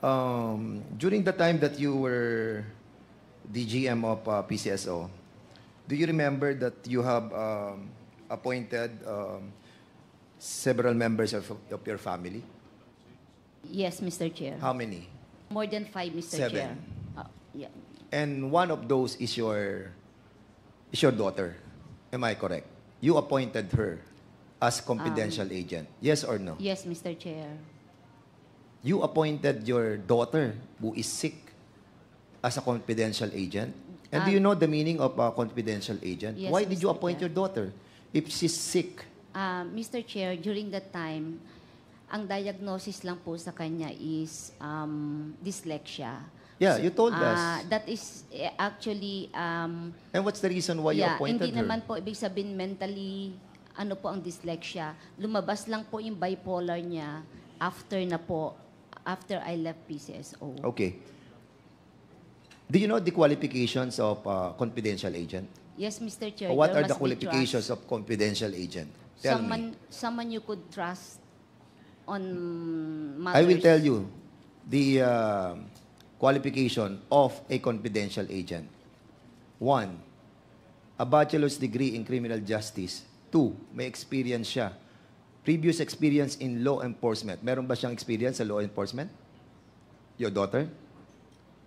During the time that you were the GM of PCSO, do you remember that you have appointed several members of your family? Yes, Mr. Chair. How many? More than 5, Mr. Seven. Chair. Yeah. And one of those is your daughter. Am I correct? You appointed her as confidential agent. Yes or no? Yes, Mr. Chair. You appointed your daughter who is sick as a confidential agent. And do you know the meaning of a confidential agent? Yes, Why did you Mr. appoint Chair. your daughter if she's sick? Mr. Chair, during that time, ang diagnosis lang po sa kanya is dyslexia. Yeah, you told us. That is actually... And what's the reason why you appointed hindi her? naman po ibig sabihin mentally, ano po ang dyslexia. Lumabas lang po yung bipolar niya after I left PCSO. Okay. Do you know the qualifications of confidential agent? Yes, Mr. Chair. Or what there are the must be qualifications trust. of confidential agent? Tell me. Someone you could trust on matters. I will tell you the qualification of a confidential agent. 1, a bachelor's degree in criminal justice. 2, may experience siya. Previous experience in law enforcement. Meron ba siyang experience sa law enforcement? Your daughter?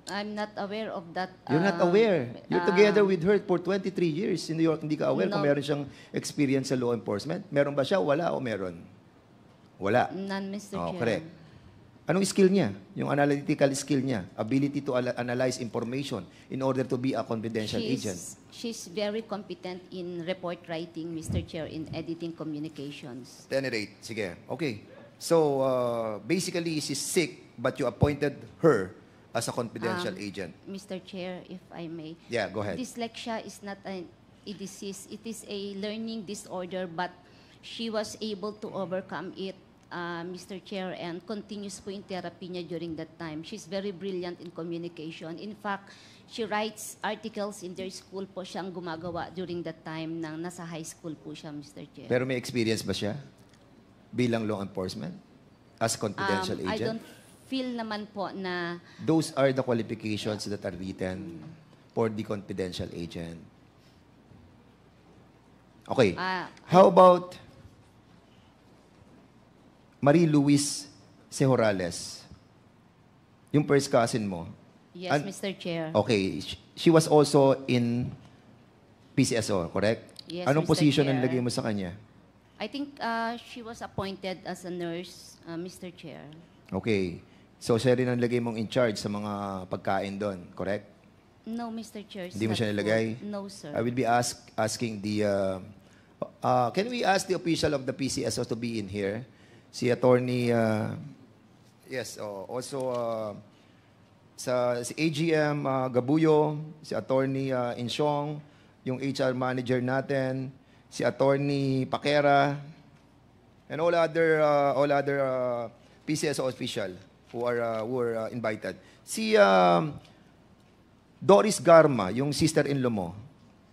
I'm not aware of that. You're not aware. You're together with her for 23 years. Hindi ka aware kung No. meron siyang experience sa law enforcement? Meron ba siya? Wala o meron? Wala. None, Mr. Oh, Chair. correct. Anong skill niya? Yung analytical skill niya. Ability to analyze information in order to be a confidential agent. She's very competent in report writing, Mr. Chair, in editing communications. 10-8. Sige. Okay. So, basically, she's sick, but you appointed her as a confidential agent. Mr. Chair, if I may. Yeah, go ahead. Dyslexia is not a disease. It is a learning disorder, but she was able to overcome it, Mr. Chair, and continues po in therapy niya during that time. She's very brilliant in communication. In fact, she writes articles in their school po siyang gumagawa during that time nang nasa high school po siya, Mr. Chair. Pero may experience ba siya bilang law enforcement as confidential I agent? don't feel naman po na Those are the qualifications that are written for the confidential agent. Okay. How about Marie Luis Sejorales? Yung first cousin mo. yes, Mr. Chair. Okay. She was also in PCSO, correct? Yes, Anong Mr. position ang Chair. lagay mo sa kanya? I think she was appointed as a nurse, Mr. Chair. Okay. So, siya rin ang lagay mong in charge sa mga pagkain doon, correct? No, Mr. Chair. Hindi mo not siya po. nilagay? No, sir. I will be asking the... can we ask the official of the PCSO to be in here? Si attorney... yes, also si AGM Gabuyo, si attorney Insyong, yung HR manager natin, si attorney Paquera, and all other PCSO official who are invited. Si Doris Garma, yung sister-in-law mo,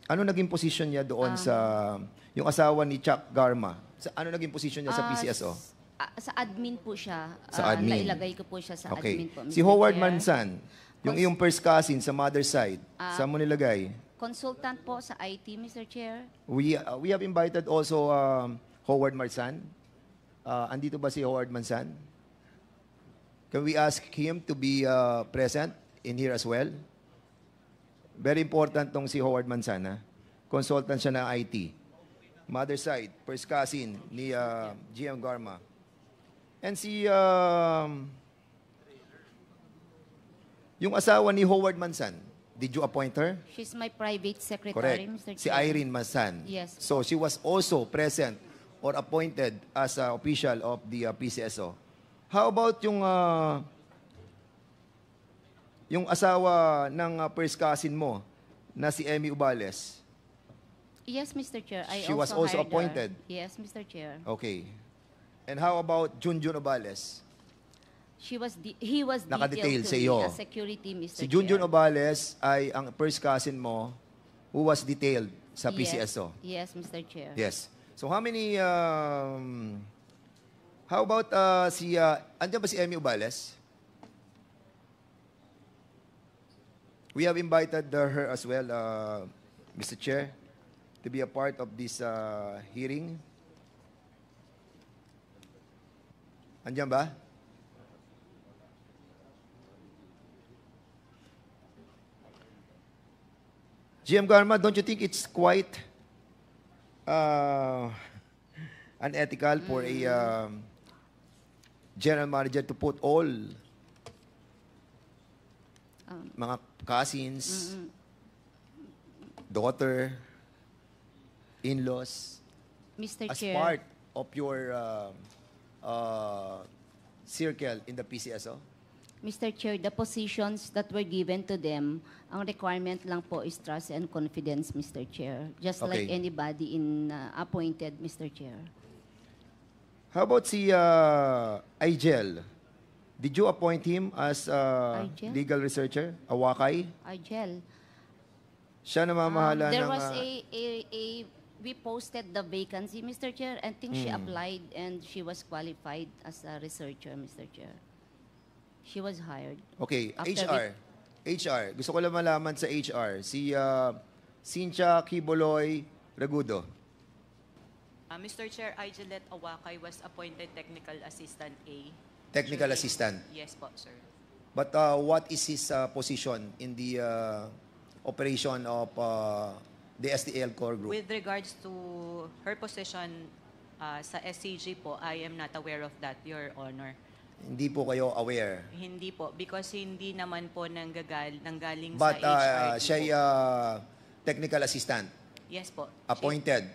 ano naging position niya doon sa yung asawa ni Chuck Garma? Ano naging position niya sa PCSO? Sa admin po siya. Sa admin. Nailagay ko po siya sa Okay. admin po, Mr. Si Howard Chair. Mansan, yung iyong first cousin sa mother side, saan mo nilagay? Consultant po sa IT, Mr. Chair. We have invited also Howard Mansan. Andito ba si Howard Mansan? Can we ask him to be present in here as well? Very important tong si Howard Mansan. Ha? Consultant siya ng IT. Mother side, first cousin ni GM Garma. And si yung asawa ni Howard Mansan, did you appoint her? She's my private secretary, Correct. Mr. Chair. Si Irene Mansan. Yes. So she was also present or appointed as an official of the PCSO. How about yung asawa ng first cousin mo na si Emmy Ubales? Yes, Mr. Chair. She was also hired her. appointed? Yes, Mr. Chair. Okay. And how about Junjun Ubales? He was Nakadetail detailed sa to iyo. me as security, Mr. Si Junjun Chair. Obales ay ang first cousin mo who was detailed sa PCSO. Yes, Mr. Chair. Yes. So how many, how about andiyan ba si Emmy Ubales? We have invited her as well, Mr. Chair, to be a part of this hearing. Andiyan ba? GM Garma, don't you think it's quite unethical for a general manager to put all mga cousins, daughter, in-laws, Mr. as Chair. part of your circle in the PCSO? Mr. Chair, the positions that were given to them, ang requirement lang po is trust and confidence, Mr. Chair. Just like Okay. anybody in appointed, Mr. Chair. How about si Igel? Did you appoint him as Igel? legal researcher? Awakay? Argel. Siya namamahala There ng... was we posted the vacancy, Mr. Chair. I think she applied and she was qualified as a researcher, Mr. Chair. She was hired. Okay, After HR. HR. Gusto ko lang malaman sa HR. Si Cynthia Kiboloy Regudo. Mr. Chair, Igelet Awakay was appointed Technical Assistant A. Technical assistant. Yes po, sir. But what is his position in the operation of the STL core group? With regards to her position sa SCG po, I am not aware of that, Your Honor. Hindi po kayo aware. Hindi po, because hindi naman po nanggaling But sa HR. siya ay technical assistant. Yes po. Appointed.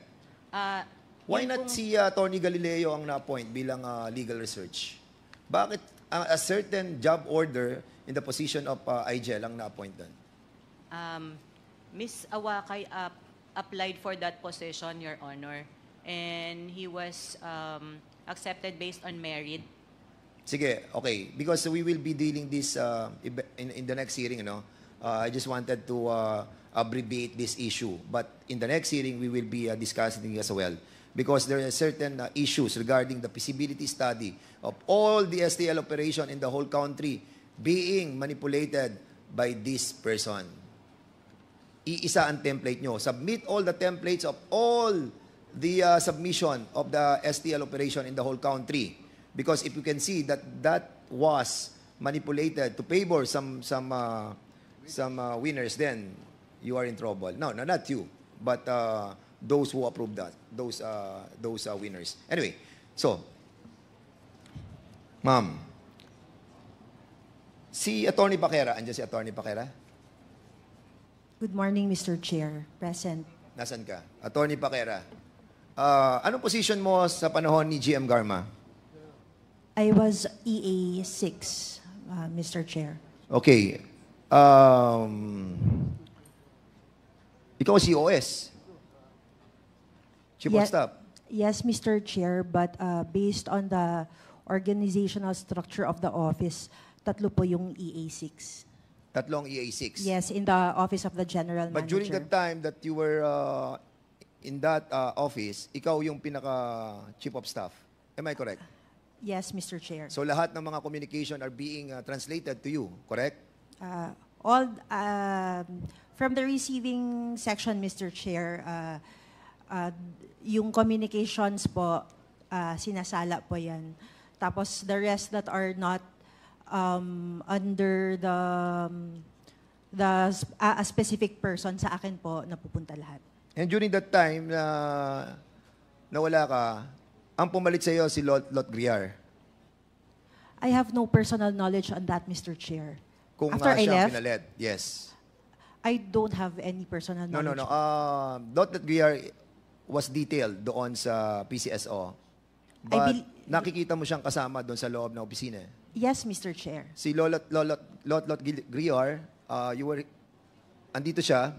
Why Yun not pong- si Tony Galileo ang na-appoint bilang legal research? Bakit a certain job order in the position of Igel ang na-appoint doon? Ms. Awakay applied for that position, Your Honor, and he was accepted based on merit. Sige, okay. Because we will be dealing this in the next hearing, I just wanted to abbreviate this issue. But in the next hearing, we will be discussing as well. Because there are certain issues regarding the feasibility study of all the STL operation in the whole country being manipulated by this person. Iisa ang template nyo. Submit all the templates of all the submission of the STL operation in the whole country. Because if you can see that that was manipulated to favor some winners, then you are in trouble. No, not you, but those who approve that, those winners. Anyway, so, ma'am, si Attorney Paquera, andyan si Attorney Paquera? Good morning, Mr. Chair. Present. Nasaan ka? Attorney Paquera. Anong position mo sa panahon ni GM Garma? I was EA6, Mr. Chair. Okay. Ikaw si OS. Chief of Ye- Staff. Yes, Mr. Chair, but based on the organizational structure of the office, tatlo po yung EA6. Tatlong EA6. Yes, in the office of the General But Manager. during the time that you were in that office, ikaw yung pinaka-Chief of Staff. Am I correct? Yes, Mr. Chair. So lahat ng mga communication are being translated to you, correct? All from the receiving section, Mr. Chair, yung communications po, sinasala po yan. Tapos the rest that are not under a specific person, sa akin po napupunta lahat. And during that time na nawala ka, ang pumalit sa iyo si Lot Griar. I have no personal knowledge on that, Mr. Chair. Kung After I siya left, pinalit. Yes. I don't have any personal No. knowledge. Lot Griar was detailed doon sa PCSO. But nakikita mo siyang kasama doon sa loob ng opisina. Yes, Mr. Chair. Si Lot Griar, andito siya.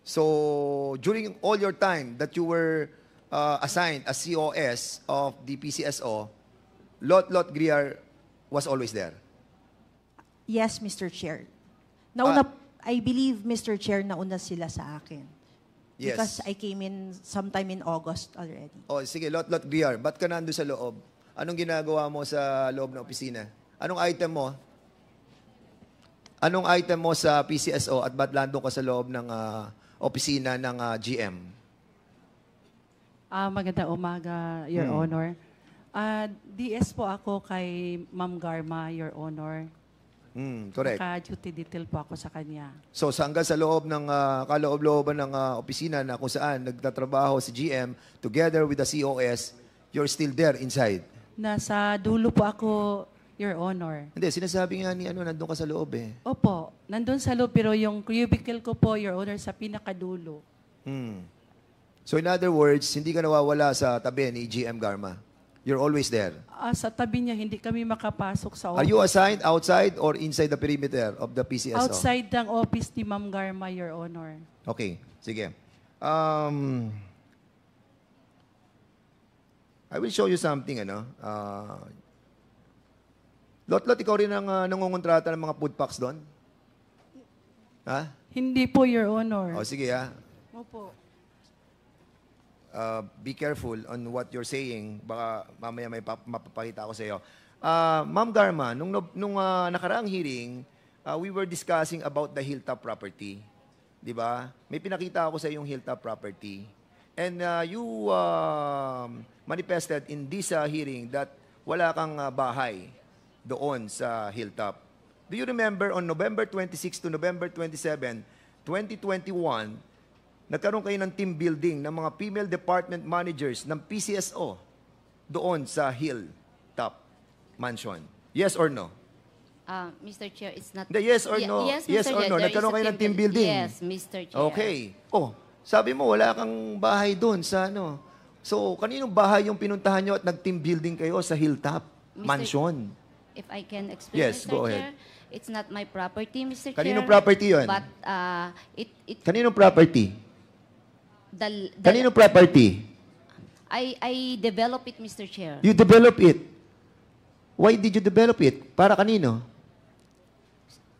So, during all your time that you were assigned as COS of the PCSO, Lot Griar was always there. Yes, Mr. Chair. I believe, Mr. Chair, nauna sila sa akin. Yes. Because I came in sometime in August already. Oh, sige, Lot Griar, ba't ka nando sa loob? Anong ginagawa mo sa loob ng opisina? Anong item mo? Anong item mo sa PCSO at ba't landong ka sa loob ng opisina ng GM? Magandang umaga, Your Honor. DS po ako kay Ma'am Garma, Your Honor. Correct. Naka-duty detail po ako sa kanya. So, hanggang sa loob ng kaloob-looban ng opisina na kung saan nagtatrabaho si GM together with the COS, you're still there inside? Nasa dulo po ako, Your Honor. Hindi, sinasabi nga ni nandun ka sa loob eh. Opo, nandun sa loob, pero yung cubicle ko po, Your Honor, sa pinakadulo. So, in other words, hindi ka nawawala sa tabi ni GM Garma. You're always there. Sa tabi niya, hindi kami makapasok sa Are office. you assigned outside or inside the perimeter of the PCSO? Outside ng office ni Ma'am Garma, Your Honor. Okay, sige. I will show you something, Lot-lot, ikaw rin ang nangungontrata ng mga food packs doon? Ha? Hindi po, Your Honor. O, sige ha. Opo. Be careful on what you're saying. Baka mamaya may mapapakita ako sa iyo. Ma'am Garma, nung nakaraang hearing, we were discussing about the hilltop property. Di ba? May pinakita ako sa yung hilltop property. And you manifested in this hearing that wala kang bahay doon sa hilltop. Do you remember on November 26 to November 27, 2021, nagkaroon kayo ng team building ng mga female department managers ng PCSO doon sa Hilltop Mansion? Yes or no? Mr. Chair, it's not... Hindi, yes or no? Yes, Yes Mr. or Chair, no? there Nagkaroon is a kayo ng team building? Yes, Mr. Chair. Okay. Oh, sabi mo wala kang bahay doon sa So, kaninong bahay yung pinuntahan nyo at nag-team building kayo sa Hilltop Mansion? If I can explain, Yes, Mr. go Chair, ahead. it's not my property, Mr. Chair. Kaninong property yun? But Kaninong property? the Kaninong property? I develop it, Mr. Chair. You develop it. Why did you develop it? Para kanino?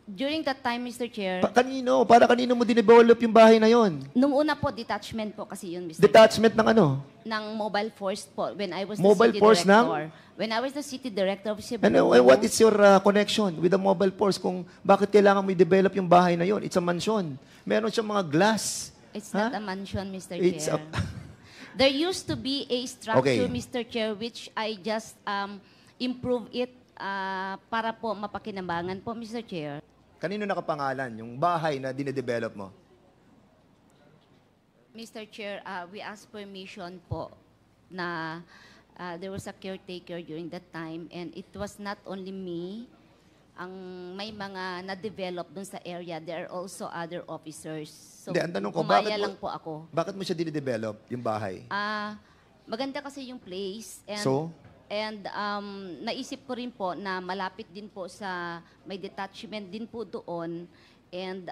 During that time, Mr. Chair, Kanino? Para kanino mo dinevelop yung bahay na yon? nung una po, detachment po kasi yun, Mr. Detachment ng ano? Chair. Ng mobile force po, when I was Mobile the city force director. When I was the city director of Cebu. And what is your connection with the mobile force kung bakit kailangan mo i-develop yung bahay na yon? It's a mansion. Meron siyang mga glass. It's Ha? not a mansion, Mr. It's Chair. There used to be a structure, Okay. Mr. Chair, which I just improve it para po mapakinabangan po, Mr. Chair. Kanino nakapangalan yung bahay na dinedevelop mo? Mr. Chair, we asked permission po na there was a caretaker during that time, and it was not only me ang may mga na-develop dun sa area. There are also other officers. So, Hindi, ang tanong ko, umaya lang po ako. Bakit mo siya dinedevelop, yung bahay? Maganda kasi yung place. And, So? And naisip ko rin po na malapit din po sa, may detachment din po doon. And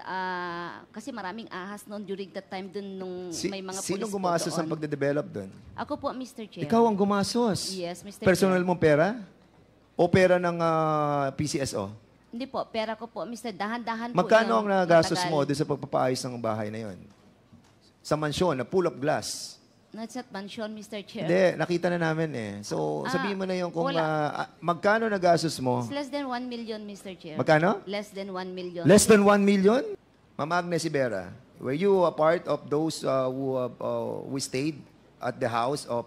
kasi maraming ahas noon during that time dun nung may mga Sinong police po gumasos doon. ang pagde-develop doon? Ako po, Mr. Chair. Ikaw ang gumasos? Yes, Mr. Personal Chair. mong pera? O pera ng PCSO? Hindi po, pera ko po, Mr. Dahan-dahan po. Magkano ang yun, nagastos matagal. mo doon sa pagpapaayos ng bahay na yon? Sa mansyon, na full of glass? No, it's not mansion, Mr. Chair. Hindi, nakita na namin eh. So, sabihin mo na yung kung magkano nagastos mo? It's less than 1 million, Mr. Chair. Magkano? Less than 1 million. Less than 1 million? Ma'am Agnes Ibera, were you a part of those who stayed at the house of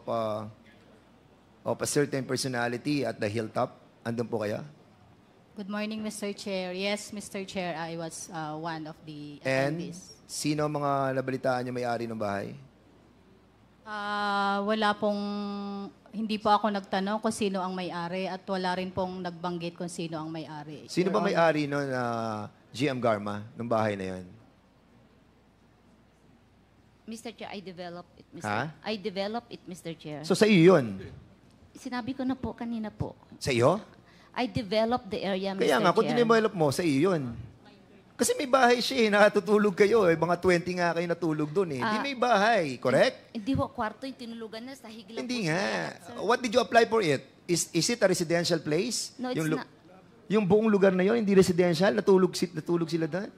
a certain personality at the Hilltop? Andun po kaya? Good morning, Mr. Chair. Yes, Mr. Chair, I was one of the And attendees. sino ang mga nabalitaan niyo may-ari ng bahay? Wala pong, hindi po ako nagtanong kung sino ang may-ari at wala rin pong nagbanggit kung sino ang may-ari. Sino Your ba Honor. may-ari nun GM Garma ng bahay na yon? Mr. Chair, I developed it, Mr. Ha? I developed it, Mr. Chair. So sa iyo yun? Sinabi ko na po kanina po. Sa iyo? I developed the area, Mr. Kaya nga, kung Chair. dinevelop mo, sa iyo yun. Kasi may bahay siya eh, nakatutulog kayo eh. Mga 20 nga kayo natulog doon eh. Hindi may bahay, correct? Hindi po, kwarto yung tinulugan na, sahig lang Hindi po nga. lahat, sir. What did you apply for it? Is it a residential place? No, it's not. Yung buong lugar na yon hindi residential? Natulog sila doon?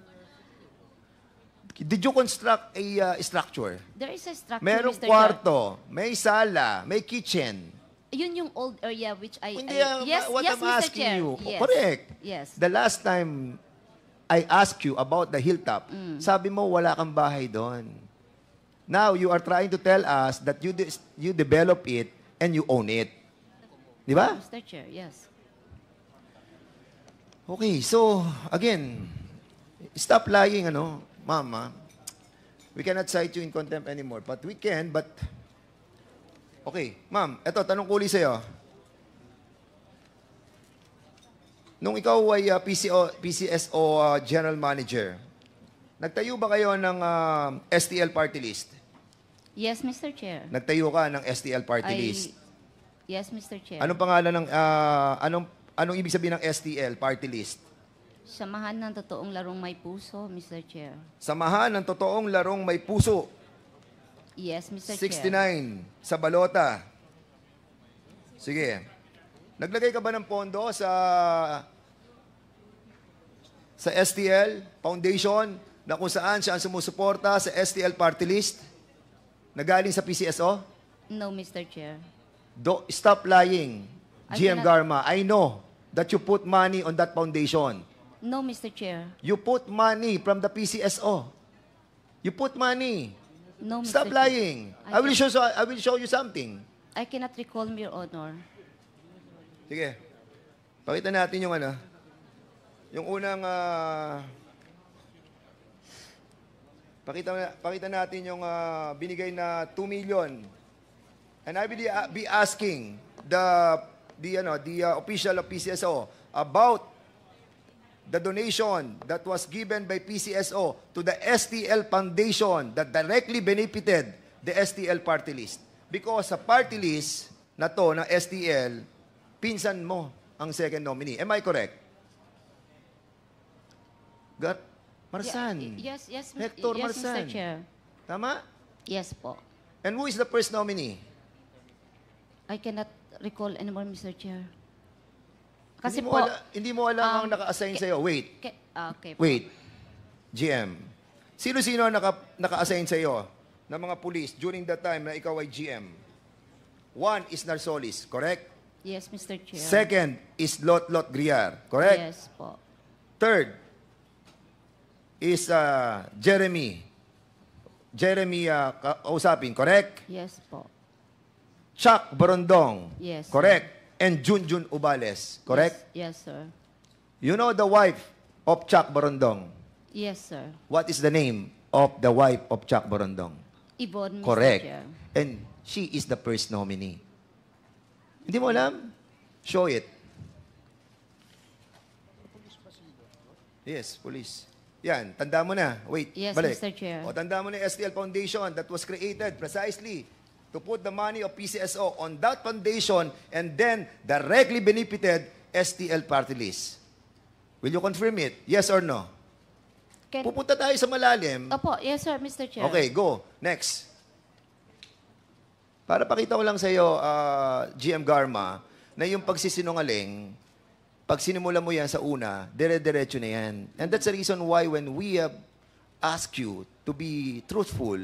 Did you construct a structure? There is a structure, Merong Mr. kwarto, may sala, may kitchen. Chair. Yun yung old area which Hindi, yes, what yes, I'm Mr. asking Chair. you. Yes. Correct. Yes. The last time I asked you about the hilltop, sabi mo wala kang bahay doon. Now, you are trying to tell us that you develop it and you own it. Di ba? Mr. Chair, yes. Okay, so, again, stop lying, Mama. We cannot cite you in contempt anymore. But we can, but... Okay, ma'am, eto, tanong ko ulit sa'yo. Nung ikaw ay PCSO General Manager, nagtayo ba kayo ng STL party list? Yes, Mr. Chair. Nagtayo ka ng STL party list. Yes, Mr. Chair. Anong pangalan ng, anong ibig sabihin ng STL party list? Samahan ng totoong larong may puso, Mr. Chair. Samahan ng totoong larong may puso. Yes, Mr. 69 Chair. sa balota. Sige. Naglagay ka ba ng pondo sa STL Foundation na kung saan siya ang sumusuporta sa STL party list na galing sa PCSO? No, Mr. Chair. Stop lying. I GM cannot- Garma, I know that you put money on that foundation. No, Mr. Chair. You put money from the PCSO. You put money. No, Mr. Stop Chair. lying. I will show you something. I cannot recall, Your Honor. Sige. Pakita natin yung yung unang pakita natin yung binigay na 2 million. And I will be asking the official of PCSO about the donation that was given by PCSO to the STL Foundation that directly benefited the STL party list. Because sa party list na to ng STL, pinsan mo ang second nominee. Am I correct? Marsan. Yes, yes, Hector yes, Marsan. Mr. Chair. Tama? Yes po. And who is the first nominee? I cannot recall anymore, Mr. Chair. Kasi Kasi po, hindi mo alam ang naka-assign sa'yo. Wait. okay po. Wait. GM. Sino-sino ang naka-assign sa'yo ng mga police during that time na ikaw ay GM? One is Narsolis, correct? Yes, Mr. Chair. Second is Lot Griar, correct? Yes po. Third is Jeremy kausapin, correct? Yes po. Chuck Borondong, Yes, sir. correct? And Junjun Ubales, correct? Yes, sir. You know the wife of Chuck Borondong. Yes, sir. What is the name of the wife of Chuck Borondong? Yvonne, Mr. Correct. Chair. And she is the first nominee. Hindi mo alam? Show it. Yes, police. Yan, tanda mo na. Wait, Yes, balik. Mr. Chair. O, tanda mo na yung STL Foundation that was created precisely to put the money of PCSO on that foundation and then directly benefited STL party list. Will you confirm it? Yes or no? Pupunta tayo sa malalim. Opo, yes, sir, Mr. Chair. Okay, go. Next. Para pakita ko lang sa iyo, GM Garma, na yung pagsisinungaling, pag sinimula mo yan sa una, dire-diretso na yan. And that's the reason why when we ask you to be truthful,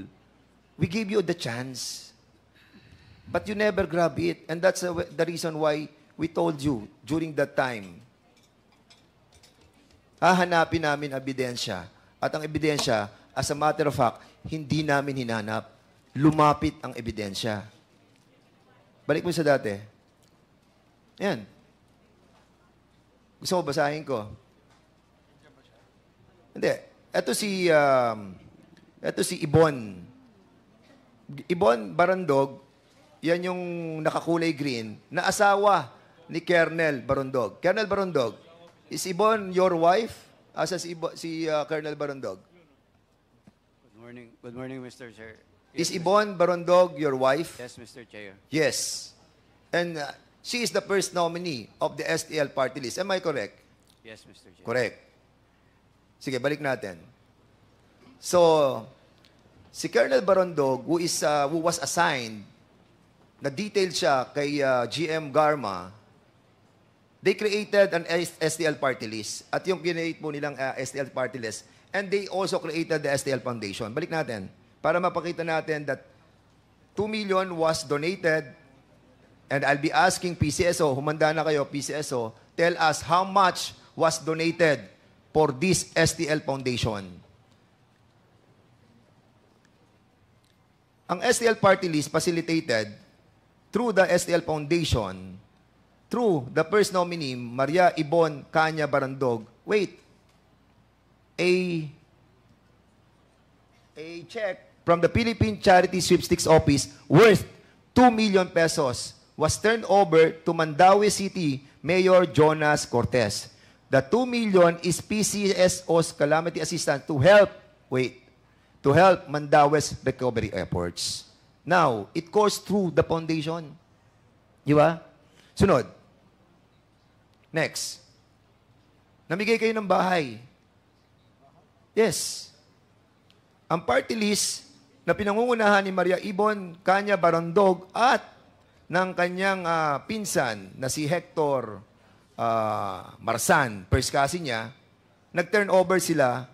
we give you the chance. But you never grab it. And that's the reason why we told you during that time, hahanapin namin ebidensya. At ang ebidensya, as a matter of fact, hindi namin hinanap. Lumapit ang ebidensya. Balik mo sa dati. Yan. Gusto mo basahin ko? Hindi. Ito si Ibon. Ibon Barandog, yan yung nakakulay green, na asawa ni Colonel Barandog. Colonel Barandog, is Ibon your wife? Asa si Colonel Barandog? Good morning, Mr. Chair. Is Ibon Barandog your wife? Yes, Mr. Chair. Yes. And she is the first nominee of the STL party list. Am I correct? Yes, Mr. Chair. Correct. Sige, balik natin. So, si Colonel Barandog, who was assigned, na detailed siya kay GM Garma, they created an STL party list. At yung kinreate po nilang STL party list, and they also created the STL Foundation. Balik natin. Para mapakita natin that 2 million was donated, and I'll be asking PCSO, humanda na kayo, PCSO, tell us how much was donated for this STL Foundation. Ang STL party list facilitated through the STL Foundation, through the first nominee, Maria Ibon Kanya Barandog. Wait, a check from the Philippine Charity Sweepstakes Office worth 2 million pesos was turned over to Mandaue City Mayor Jonas Cortez. The 2 million is PCSO's calamity assistance to help Mandaue's recovery efforts. Now, it goes through the foundation. Di ba? Sunod. Next. Namigay kayo ng bahay. Yes. Ang party list na pinangungunahan ni Maria Ibon Kanya Barandog at ng kanyang pinsan na si Hector Marsan, first cousin niya, nag-turn over sila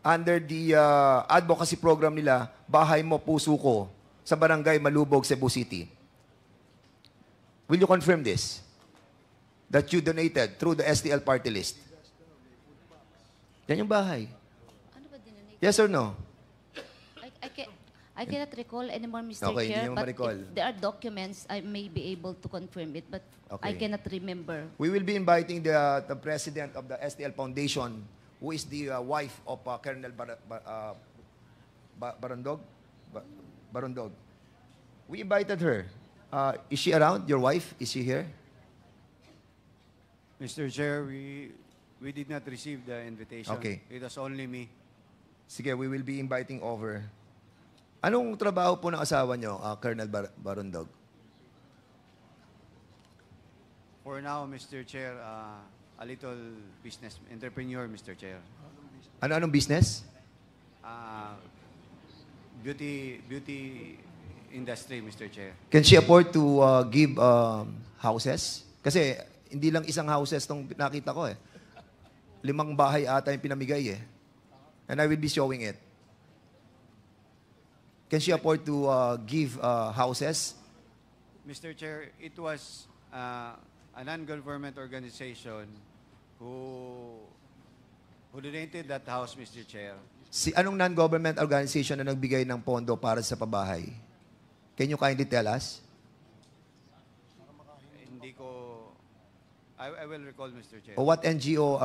under the advocacy program nila, Bahay Mo, Puso Ko, sa Barangay Malubog, Cebu City. Will you confirm this? That you donated through the STL party list? Yan yung bahay. Ano ba dinonate? Yes or no? I cannot recall anymore, Mr. Okay, hindi Chair, mo but ma-recall. if there are documents, I may be able to confirm it, but I Okay. cannot remember. We will be inviting the president of the STL Foundation, who is the wife of Colonel Barandog. Barandog. We invited her. Is she around? Your wife? Is she here? Mr. Chair, we did not receive the invitation. Okay. It was only me. Sige, we will be inviting over. Anong trabaho po ng asawa nyo, Colonel Barandog? For now, Mr. Chair, a little business entrepreneur, Mr. Chair. Anong business? Beauty industry, Mr. Chair. Can she afford to give houses? Kasi hindi lang isang houses tong nakita ko eh. 5 bahay ata yung pinamigay eh. And I will be showing it. Can she afford to give houses? Mr. Chair, it was a non-government organization who donated that house, Mr. Chair. Anong non-government organization na nagbigay ng pondo para sa pabahay? Can you kindly tell us? Hindi ko... I will recall, Mr. Chair. Or what NGO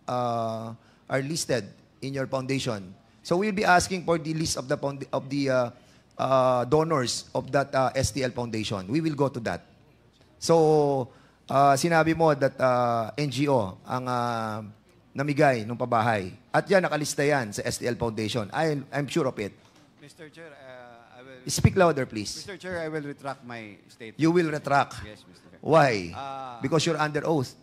are listed in your foundation? So we'll be asking for the list of the donors of that STL Foundation. We will go to that. So sinabi mo that NGO ang namigay ng pabahay. At yan, nakalista yan sa STL Foundation. I'm sure of it. Mr. Chair, I will... Speak louder, please. Mr. Chair, I will retract my statement. You will retract. Yes, Mr. Chair. Why? Because you're under oath.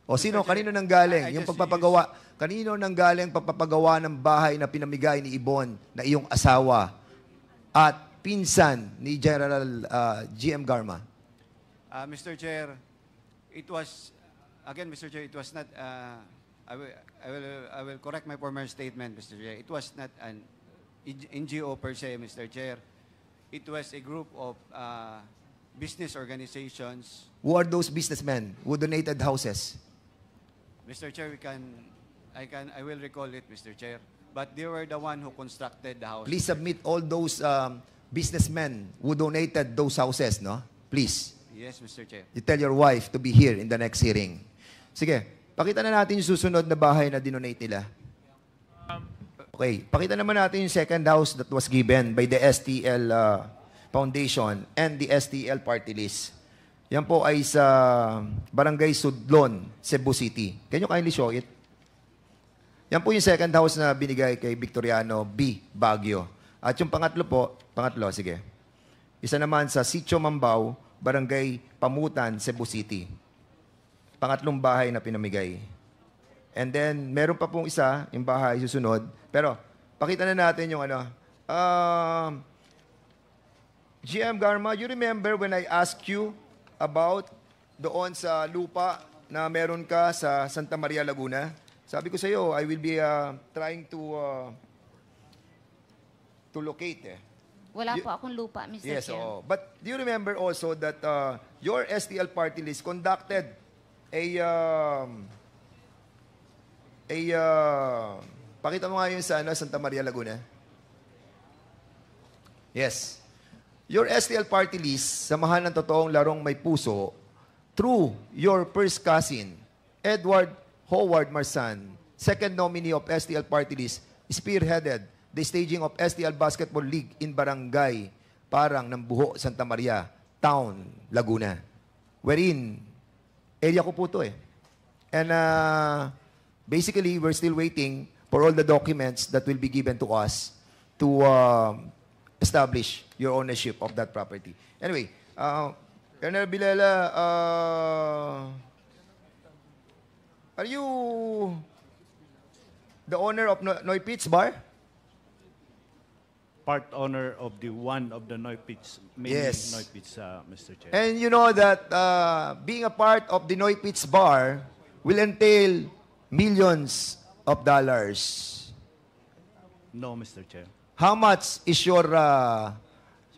O sino? Kanino nang galing? Yung pagpapagawa. Kanino nang galing pagpapagawa ng bahay na pinamigay ni Ibon na iyong asawa at pinsan ni General GM Garma? Mr. Chair, it was, again, Mr. Chair, it was not, I will correct my former statement, Mr. Chair. It was not an NGO per se, Mr. Chair. It was a group of business organizations. Who are those businessmen who donated houses? Mr. Chair, I will recall it, Mr. Chair. But they were the one who constructed the house. Please submit all those businessmen who donated those houses, no? Please. Yes, Mr. Chair. You tell your wife to be here in the next hearing. Sige, pakita na natin yung susunod na bahay na dinonate nila. Okay, pakita naman natin yung second house that was given by the STL Foundation and the STL Party List. Yan po ay sa Barangay Sudlon, Cebu City. Can you kindly show it? Yan po yung second house na binigay kay Victoriano B. Baguio. At yung pangatlo, sige. Isa naman sa Sitio Mambao, Barangay Pamutan, Cebu City. Pangatlong bahay na pinamigay. And then, meron pa pong isa, yung bahay susunod. Pero, pakita na natin yung ano. GM Garma, you remember when I asked you about doon sa lupa na meron ka sa Santa Maria, Laguna? Sabi ko sa iyo, I will be trying to locate eh. Wala po akong lupa, Mr. Yes, Chair. oo. But do you remember also that your STL party list conducted a pakita mo nga yung sa Santa Maria, Laguna. Yes. Your STL party list, samahan ng totoong larong may puso, through your first cousin, Edward Howard Marsan, second nominee of STL party list, spearheaded the staging of STL Basketball League in Barangay Parang ng Buho, Santa Maria, Town, Laguna. Wherein, area ko po to eh. And basically, we're still waiting for all the documents that will be given to us to establish your ownership of that property. Anyway, Colonel Bilela, are you the owner of Noy Pitts Bar? Part owner of the one of the Noy Pitts, mainly Yes. Noy Pitts, Mr. Chair. And you know that being a part of the Noy Pitts Bar will entail millions of dollars. No, Mr. Chair. How much is your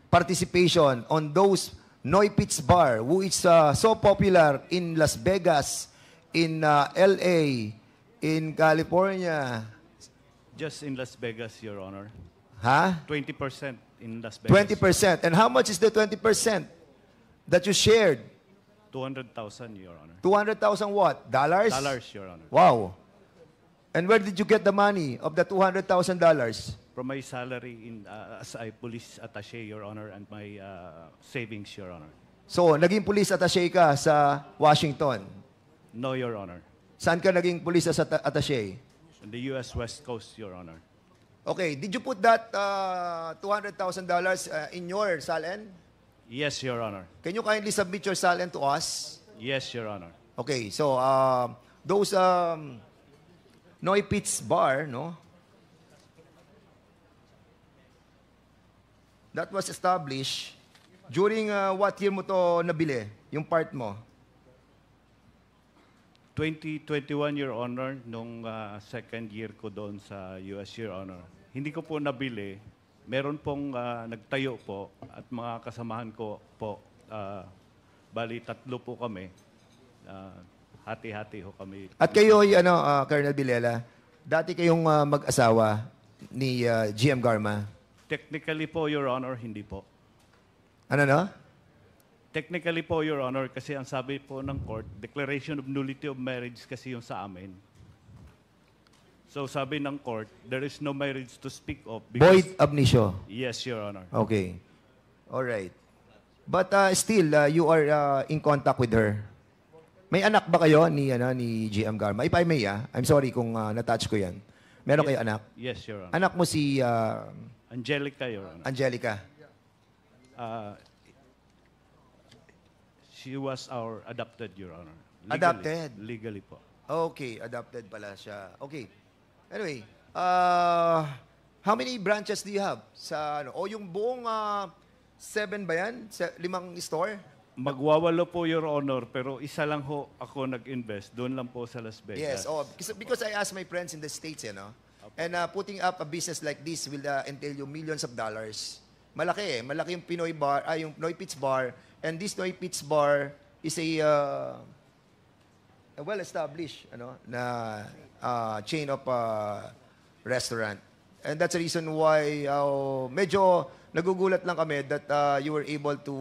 participation on those Noy Pitts Bar, who is so popular in Las Vegas, in LA, in California? Just in Las Vegas, Your Honor. Huh? 20% in Las Vegas. 20%. And how much is the 20% that you shared? 200,000, Your Honor. 200,000 what? Dollars? Dollars, Your Honor. Wow. And where did you get the money of the $200,000? From my salary in as a police attaché, Your Honor, and my savings, Your Honor. So, naging police attaché ka sa Washington. No, Your Honor. Saan ka naging police attaché? In the U.S. West Coast, Your Honor. Okay, did you put that $200,000 in your SALN? Yes, Your Honor. Can you kindly submit your SALN to us? Yes, Your Honor. Okay, so those Noy Pitts Bar, no? That was established during what year mo to nabili, yung part mo? 2021, Your Honor, nung second year ko doon sa US, Your Honor. Hindi ko po nabili. Meron pong nagtayo po at mga kasamahan ko po, bali 3 po kami. Hati-hati ho kami. At kayo, Colonel Bilela, dati kayong mag-asawa ni GM Garma. Technically po, Your Honor, hindi po. Ano no? Technically po, Your Honor, kasi ang sabi po ng court, declaration of nullity of marriage kasi yung sa amin. So sabi ng court, there is no marriage to speak of. Void ab initio. Yes, Your Honor. Okay. All right. But still, you are in contact with her. May anak ba kayo ni GM Garma? If I may, I'm sorry kung na-touch ko yan. Meron kayo anak? Yes, Your Honor. Anak mo si Angelica, Your Honor. Angelica. She was our adopted, Your Honor. Legally. Adopted? Legally po. Okay, adopted pala siya. Okay. Anyway, how many branches do you have? O yung buong 7 ba yan? 5 store? Magwawalo po, Your Honor, pero isa lang ho ako nag-invest. Doon lang po sa Las Yes, Vegas. because I asked my friends in the States, and putting up a business like this will entail you millions of dollars. Malaki eh. Malaki yung Pinoy Bar, yung Noy Pitts Bar. And this Noy Pitts Bar is a well-established na chain of restaurant. And that's the reason why medyo nagugulat lang kami that you were able to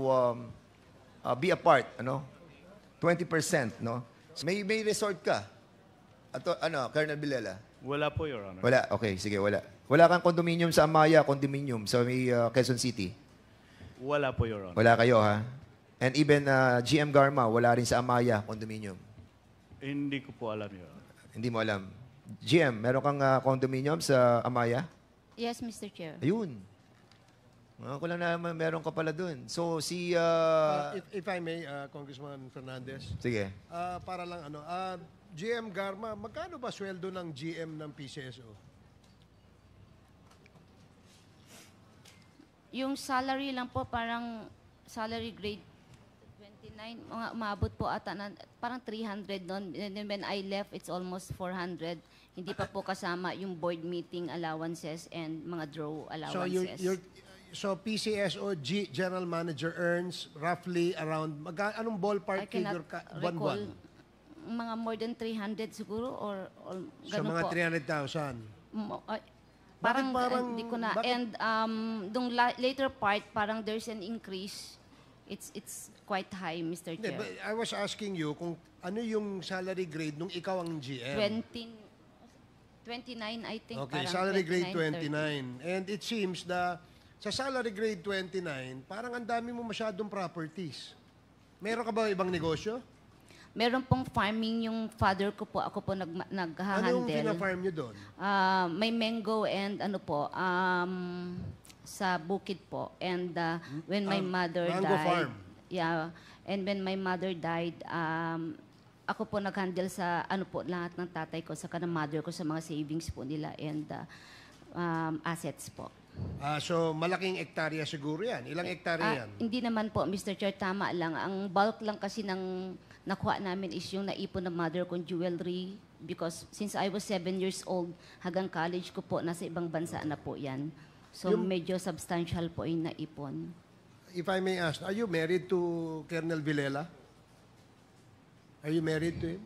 be a part, 20%, no? May resort ka? Colonel Bilela? Wala po, Your Honor. Wala. Okay, sige, wala. Wala kang condominium sa Amaya, condominium sa may Quezon City? Wala po, Your Honor. Wala kayo, ha? And even GM Garma, wala rin sa Amaya, condominium? Hindi ko po alam, Your Honor. Hindi mo alam. GM, meron kang condominium sa Amaya? Yes, Mr. Chair. Ayun. Ako lang naman, meron ka pala dun. So, si... If I may, Congressman Fernandez. Sige. Para lang GM Garma, magkano ba sweldo ng GM ng PCSO? Yung salary lang po, parang salary grade 29, umabot po ata na parang 300 noon. And then when I left, it's almost 400. Hindi pa po kasama yung board meeting allowances and mga draw allowances. So PCSO General Manager earns roughly around, anong ballpark I cannot figure recall. buwan-buwan? mga more than 300 siguro or So ganun mga po. 300,000. Parang, parang- hindi ko na. bakit- And later part, parang there's an increase. It's quite high, Mr. Hindi, Chair. but I was asking you kung ano yung salary grade nung ikaw ang GM. 29, I think. Okay, parang salary grade 29, 30. 29. And it seems na sa salary grade 29, parang ang dami mo masyadong properties. Meron ka ba ibang negosyo? Meron pong farming yung father ko po. Ako po Ano yung nag-handle. pina-farm nyo doon? May mango and ano po, sa bukid po. And when my mother mango died, farm. yeah, and when my mother died, ako po nag-handle sa ano po lahat ng tatay ko, sa kanang mother ko, sa mga savings po nila and assets po. So malaking ektarya siguro yan. Ilang ektarya yan? Hindi naman po, Mr. Chair, tama lang. Ang bulk lang kasi ng nakuha namin is yung naipon ng mother kong jewelry because since I was 7 years old, hanggang college ko po, nasa ibang bansa na po yan. So medyo substantial po yung naipon. If I may ask, are you married to Colonel Villela? Are you married to him?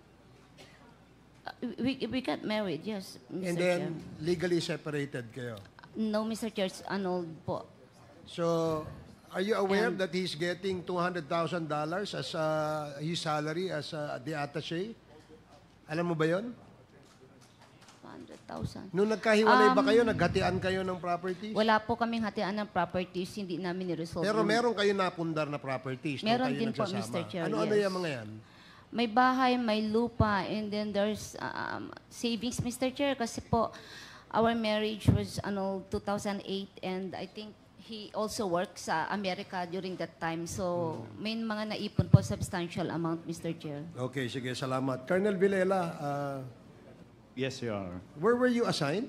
We got married, yes, Mr. And Chair. then legally separated kayo. No, Mr. Chair, annulled po. So, are you aware that he's getting $200,000 as his salary as the attaché? Alam mo ba yon? 100,000. Nung nagkahiwalay ba kayo, naghatian kayo ng properties? Wala po kaming hatian ng properties, hindi namin ni-resolve. Pero yung- meron kayo napundar na properties nung Meron kayo din po, nagsasama. Mr. Chair, Ano-ano yes. yung mga yan? May bahay, may lupa, and then there's savings, Mr. Chair, kasi po, our marriage was 2008, and I think he also works sa America during that time. So, may mga naipon po, substantial amount, Mr. Chair. Okay, sige, salamat. Colonel Villela, Yes, Your Honor. where were you assigned?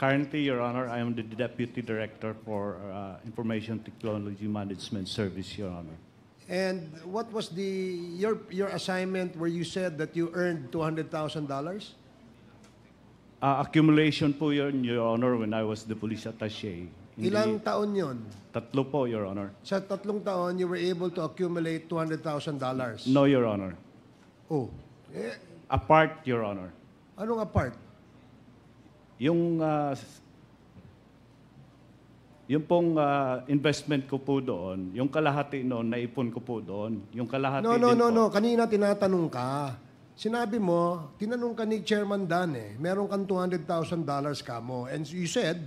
Currently, Your Honor, I am the Deputy Director for Information Technology Management Service, Your Honor. And what was your assignment where you said that you earned $200,000? Accumulation po yun, Your Honor, when I was the police attaché. Ilang taon yon? Tatlo po, Your Honor. Sa 3 taon, you were able to accumulate $200,000. No, Your Honor. Oh. Apart, Your Honor. Anong apart? Yung pong investment ko po doon, yung kalahati noon, naipon ko po doon. Yung kalahati No. din po. Kanina tinatanong ka. Sinabi mo, tinanong ka ni Chairman Dan meron kang $200,000 ka mo. And you said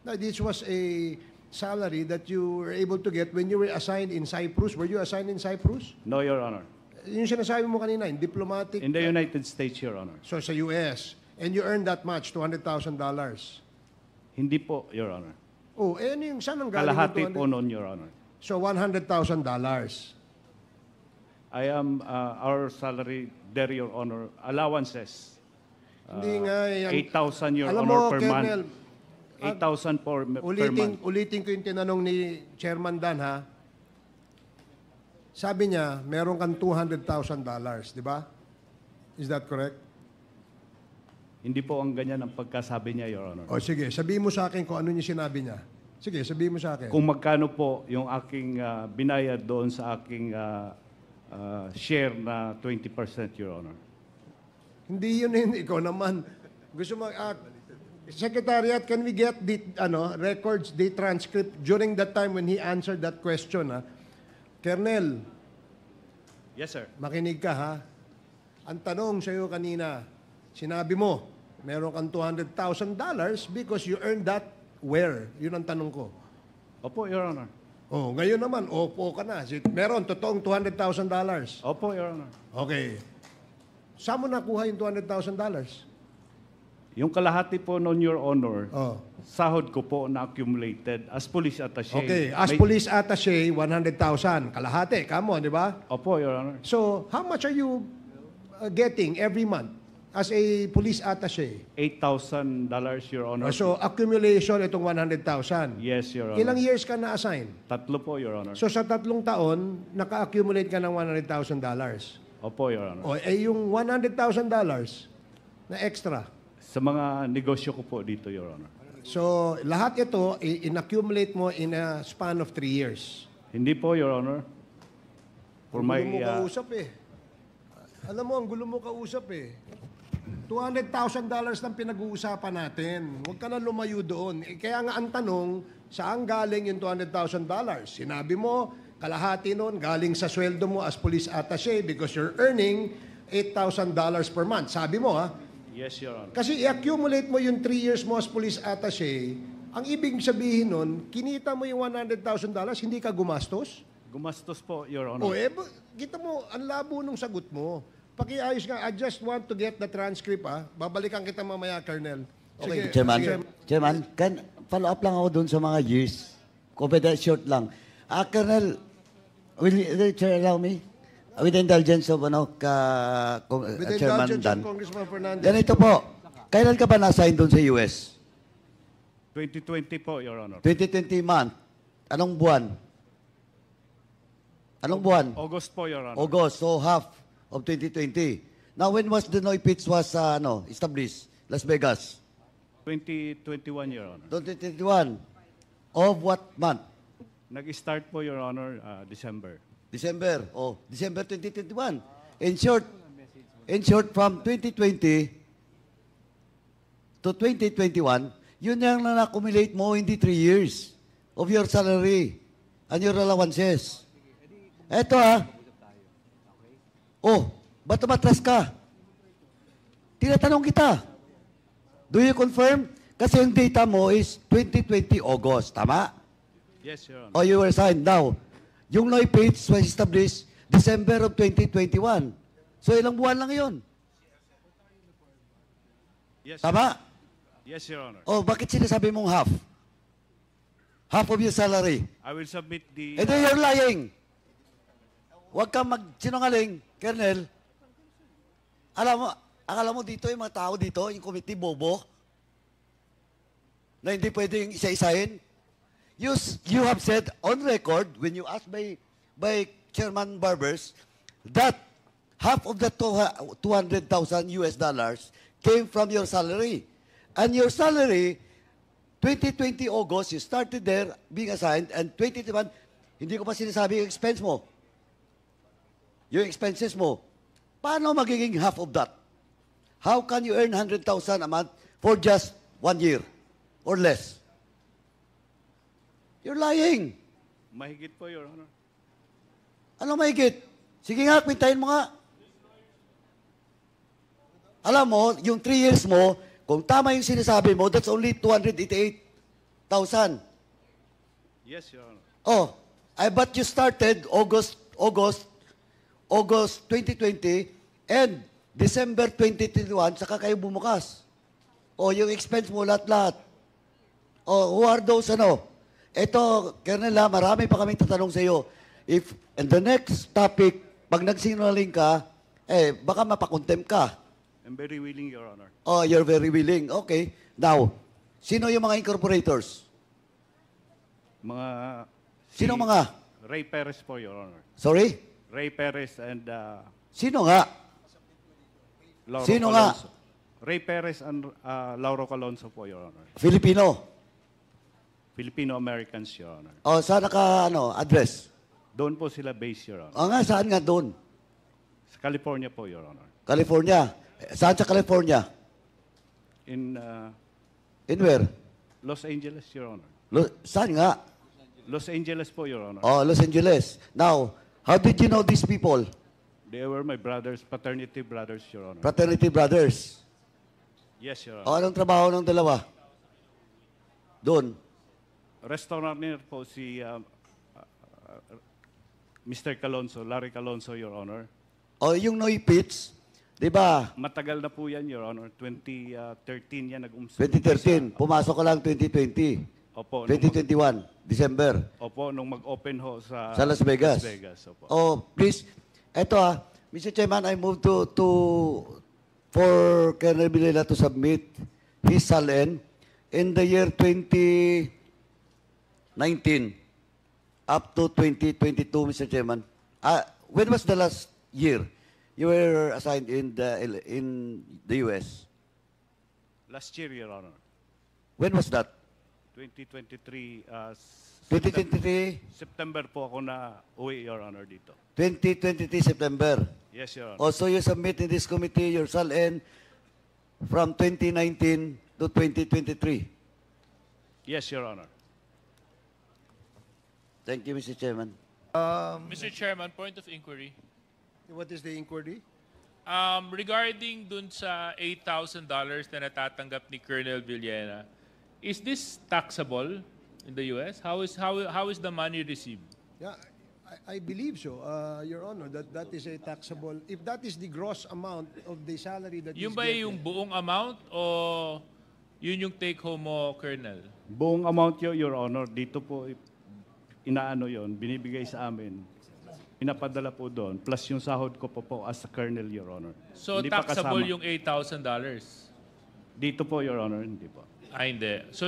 that this was a salary that you were able to get when you were assigned in Cyprus. Were you assigned in Cyprus? No, Your Honor. Yung sinasabi mo kanina, in diplomatic. In the United States, Your Honor. So sa US. And you earned that much, $200,000. Hindi po, Your Honor. Oh, ano yung saan ang galing Kalahati yung po 200? noon, Your Honor. So $100,000. I am, our salary there, Your Honor, allowances. Hindi nga. 8,000, Your Alam Honor, mo, per Colonel, month. 8,000 per month. Ulitin ko yung tinanong ni Chairman Dan, ha? Sabi niya, meron kang $200,000, di ba? Is that correct? Hindi po ang ganyan ang pagkasabi niya, Your Honor. O sige, sabihin mo sa akin kung ano niya sinabi niya. Sige, sabihin mo sa akin. Kung magkano po yung aking binayad doon sa aking share na 20%, Your Honor. Hindi yun. Ikaw naman. Gusto mo, Secretariat, can we get the records, the transcript during that time when he answered that question, ha? Colonel, Yes, sir. makinig ka, ha? Ang tanong sa iyo kanina, sinabi mo, meron kang $200,000 because you earned that where? Yun ang tanong ko. Opo, Your Honor. Oh, ngayon naman, opo ka na. Meron, totoong $200,000. Opo, Your Honor. Okay. Saan mo nakuha yung $200,000? Yung kalahati po noon, Your Honor, Oh. sahod ko po na accumulated as police attaché. Okay, as police attaché, 100,000. Kalahati, kamo, di ba? Opo, Your Honor. So, how much are you getting every month as a police attaché? $8,000, Your Honor. So, accumulation itong 100,000. Yes, Your Honor. Ilang years ka na-assign? Tatlo po, Your Honor. So, sa 3 taon, naka-accumulate ka ng $100,000. Opo, Your Honor. O, yung $100,000 na extra. Sa mga negosyo ko po dito, Your Honor. So, lahat ito, in-accumulate mo in a span of 3 years. Hindi po, Your Honor. For my... Hindi mo kausap Alam mo, ang gulo mo kausap eh. $200,000 lang pinag-uusapan natin. Huwag ka na lumayo doon. Kaya nga ang tanong, saan galing yung $200,000? Sinabi mo, kalahati noon galing sa sweldo mo as police attaché because you're earning $8,000 per month. Sabi mo, ha? Yes, Your Honor. Kasi i-accumulate mo yung 3 years mo as police attaché, ang ibig sabihin nun, kinita mo yung $100,000, hindi ka gumastos? Gumastos po, Your Honor. O, kita mo, ang labo nung sagot mo. Pakiayos nga, I just want to get the transcript, ha? Babalikan kita mamaya, Colonel. Okay. Chairman, can follow up lang ako dun sa mga years. Confident short lang. Colonel, will the chair allow me? With the indulgence of With the Chairman indulgence Dan. of Congressman Fernandez. Ganito po, kailan ka ba na-assign dun sa US? 2020 po, Your Honor. 2020 month. Anong buwan? Anong buwan? August po, Your Honor. August, so half of 2020. Now, when was the Noy Pitch was established? Las Vegas. 2021, Your Honor. 2021. Of what month? Nag-start po, Your Honor, December. December. Oh, December 2021. In short, from 2020 to 2021, yun yung na-accumulate mo in the 3 years of your salary and your allowances. Eto Oh, ba't tumatras ka? Tinatanong kita. Do you confirm? Kasi yung data mo is 2020 August. Tama? Yes, Your Honor. Oh, you were assigned. Now, yung Noy Page was established December of 2021. So, ilang buwan lang yun. Yes, Tama? Yes, Your Honor. Oh, bakit sinasabi mong half? Half of your salary. I will submit the... And then you're lying. Huwag kang magsinungaling, Colonel. Akala mo dito, yung mga tao dito, yung committee bobo, na hindi pwedeng isa-isahin. You have said on record, when you asked by Chairman Barbers, that half of the $200,000 came from your salary. And your salary, 2020 August, you started there being assigned, and 2021, hindi ko pa sinasabi yung expense mo. Yung expenses mo. Paano magiging half of that? How can you earn 100,000 a month for just 1 year or less? You're lying. Mahigit po, Your Honor. Ano mahigit? Sige nga, kwintahin mo nga. Alam mo, yung 3 years mo, kung tama yung sinasabi mo, that's only 288,000. Yes, Your Honor. Oh, but you started August 2020 and December 2021, saka kayo bumukas. Oh, yung expense mo, lahat-lahat. Oh, who are those, Ito, Colonel, marami pa kaming tatanong sa iyo. If, in the next topic, pag nagsinungaling ka, baka mapakontem ka. I'm very willing, Your Honor. Oh, you're very willing. Okay. Now, sino yung mga incorporators? Mga... Sino mga? Ray Perez po, Your Honor. Sorry? Ray Perez and... Sino nga? Lauro Sino Calonzo. Ray Perez and Lauro Calonzo po, Your Honor. Filipino. Filipino-Americans, Your Honor. Oh, saan address? Doon po sila based, Your Honor. Oh, nga, saan nga doon? Sa California po, Your Honor. California. Saan sa California? In where? Los Angeles, Your Honor. Saan nga? Los Angeles po, Your Honor. Oh, Los Angeles. Now, how did you know these people? They were my brothers, paternity brothers, Your Honor. Fraternity brothers. Yes, Your O, Honor. anong trabaho ng dalawa? Doon. Restaurateur po si Mr. Calonzo, Larry Calonzo, Your Honor. O, yung Noy Pitch, di ba? Matagal na po yan, Your Honor. 2013 yan nag-umpisa. 2013. Pumasok ka lang 2020. Opo. 2021, December. Opo, nung mag-open ho sa... Sa Las Vegas. Las Vegas, opo. Oh, please. Eto Mr. Chairman, I move for Colonel Villela to submit his SALN in the year 2019 up to 2022, Mr. Chairman. When was the last year you were assigned in the US? Last year, Your Honor. When was that? 2023, 2023, September po ako na uwi, Your Honor, dito. 2023 September. Yes, Your Honor. Also, you submit in this committee your SALN from 2019 to 2023. Yes, Your Honor. Thank you, Mr. Chairman. Mr. Chairman, point of inquiry. What is the inquiry? Regarding dun sa $8,000 na natatanggap ni Colonel Villena, is this taxable in the U.S.? How is the money received? Yeah, I believe so, Your Honor, that is a taxable, if that is the gross amount of the salary that Yung is ba getting. yung buong amount o yun yung take home mo, Colonel? Buong amount yun, Your Honor, dito po inaano yon, binibigay sa amin. Pinapadala po doon, plus yung sahod ko po as a colonel, Your Honor. So Hindi pa taxable kasama. yung $8,000? Dito po, Your Honor, hindi po. Ah, hindi. So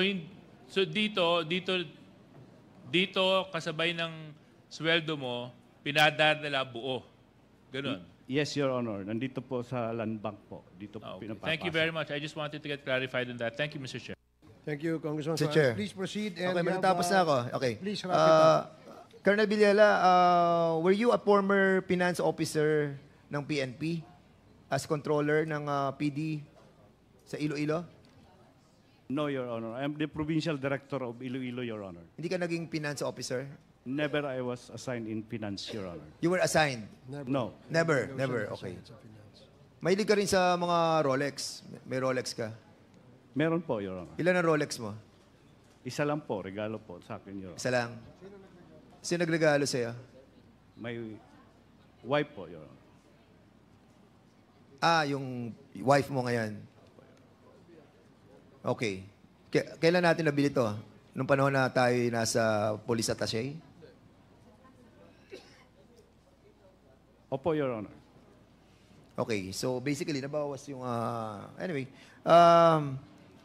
dito kasabay ng sweldo mo, pinadadala buo. Ganun. Yes, Your Honor. Nandito po sa land bank po. Dito po Okay. pinapapasok. Thank you very much. I just wanted to get clarified on that. Thank you, Mr. Chair. Thank you, Congressman. Mr. Chair. Please proceed. And Okay, you have, matatapos na ako. Okay. Please wrap it up. Colonel Villela, were you a former finance officer ng PNP as controller ng PD sa Iloilo? No, Your Honor. I am the provincial director of Iloilo, Your Honor. Hindi ka naging finance officer? Never I was assigned in finance, Your Honor. You were assigned? No. Never. Okay. Mahilig ka rin sa mga Rolex. May Rolex ka. Meron po, Your Honor. Ilan ang Rolex mo? Isa lang po, regalo po sa akin, Your Honor. Isa lang. Sino nagregalo sa'yo? My wife po, Your Honor. Yung wife mo ngayon. Okay. Kailan natin nabili to? Nung panahon na tayo nasa police attaché? Opo, Your Honor. Okay. So basically, nabawas yung... anyway.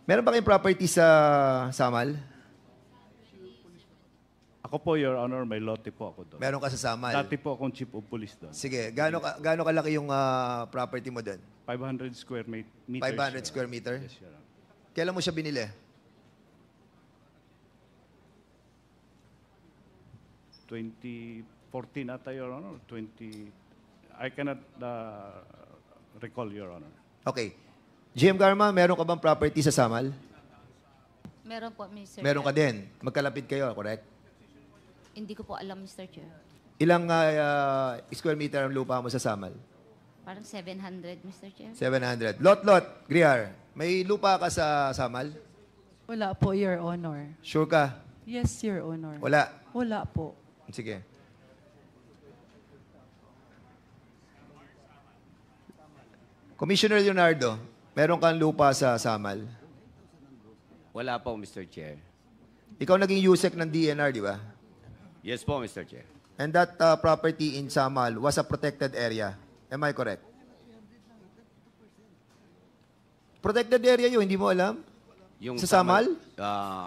Meron ba kayong property sa Samal? Ako po, Your Honor, may lote po ako doon. Meron ka sa Samal? Dati po akong chief of police doon. Sige. Gaano kalaki yung property mo doon? 500 square meters. 500 square meter? Yes, Your Honor. Kailan mo siya binili? 2014 ata, Your Honor. I cannot recall, Your Honor. Okay. GM Garma, meron ka bang property sa Samal? Meron po, Mr. Meron ka Chair. din. Magkalapit kayo, correct? Hindi ko po alam, Mr. Chair. Ilang square meter ang lupa mo sa Samal? Parang 700, Mr. Chair. 700. Lot, Griar, may lupa ka sa Samal? Wala po, Your Honor. Sure ka? Yes, Your Honor. Wala. Wala po. Sige. Commissioner Leonardo, meron kang lupa sa Samal? Wala po, Mr. Chair. Ikaw naging USEC ng DNR, di ba? Yes po, Mr. Chair. And that property in Samal was a protected area. Am I correct? Protected area yun, hindi mo alam? Yung Sa Samal?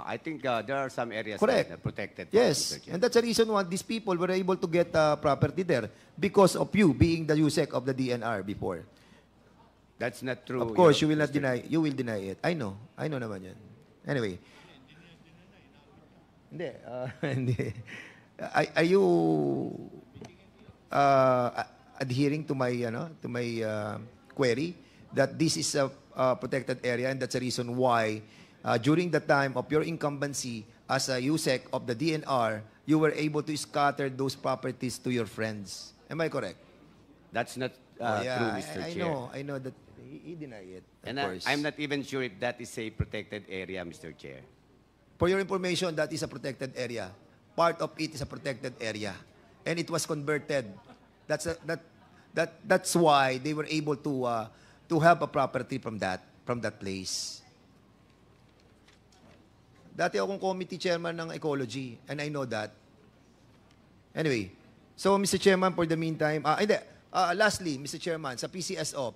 I think there are some areas Correct. that are protected. Yes. Mr. Chair. And that's the reason why these people were able to get property there because of you being the USEC of the DNR before. That's not true. Of course, you will not Mr. deny. You will deny it. I know. I know naman yan. Anyway. Hindi. Hindi. Are you adhering to my query that this is a protected area and that's the reason why during the time of your incumbency as a USEC of the DNR, you were able to scatter those properties to your friends. Am I correct? That's not Yeah, true, Mr. Chair. I know that he denied it. Of And course. I'm not even sure if that is a protected area, Mr. Chair. For your information, that is a protected area. Part of it is a protected area. And it was converted. That's why they were able to have a property from that place. Dati akong committee chairman ng ecology, and I know that. Anyway, so Mr. Chairman, for the meantime, lastly, Mr. Chairman, sa PCSO,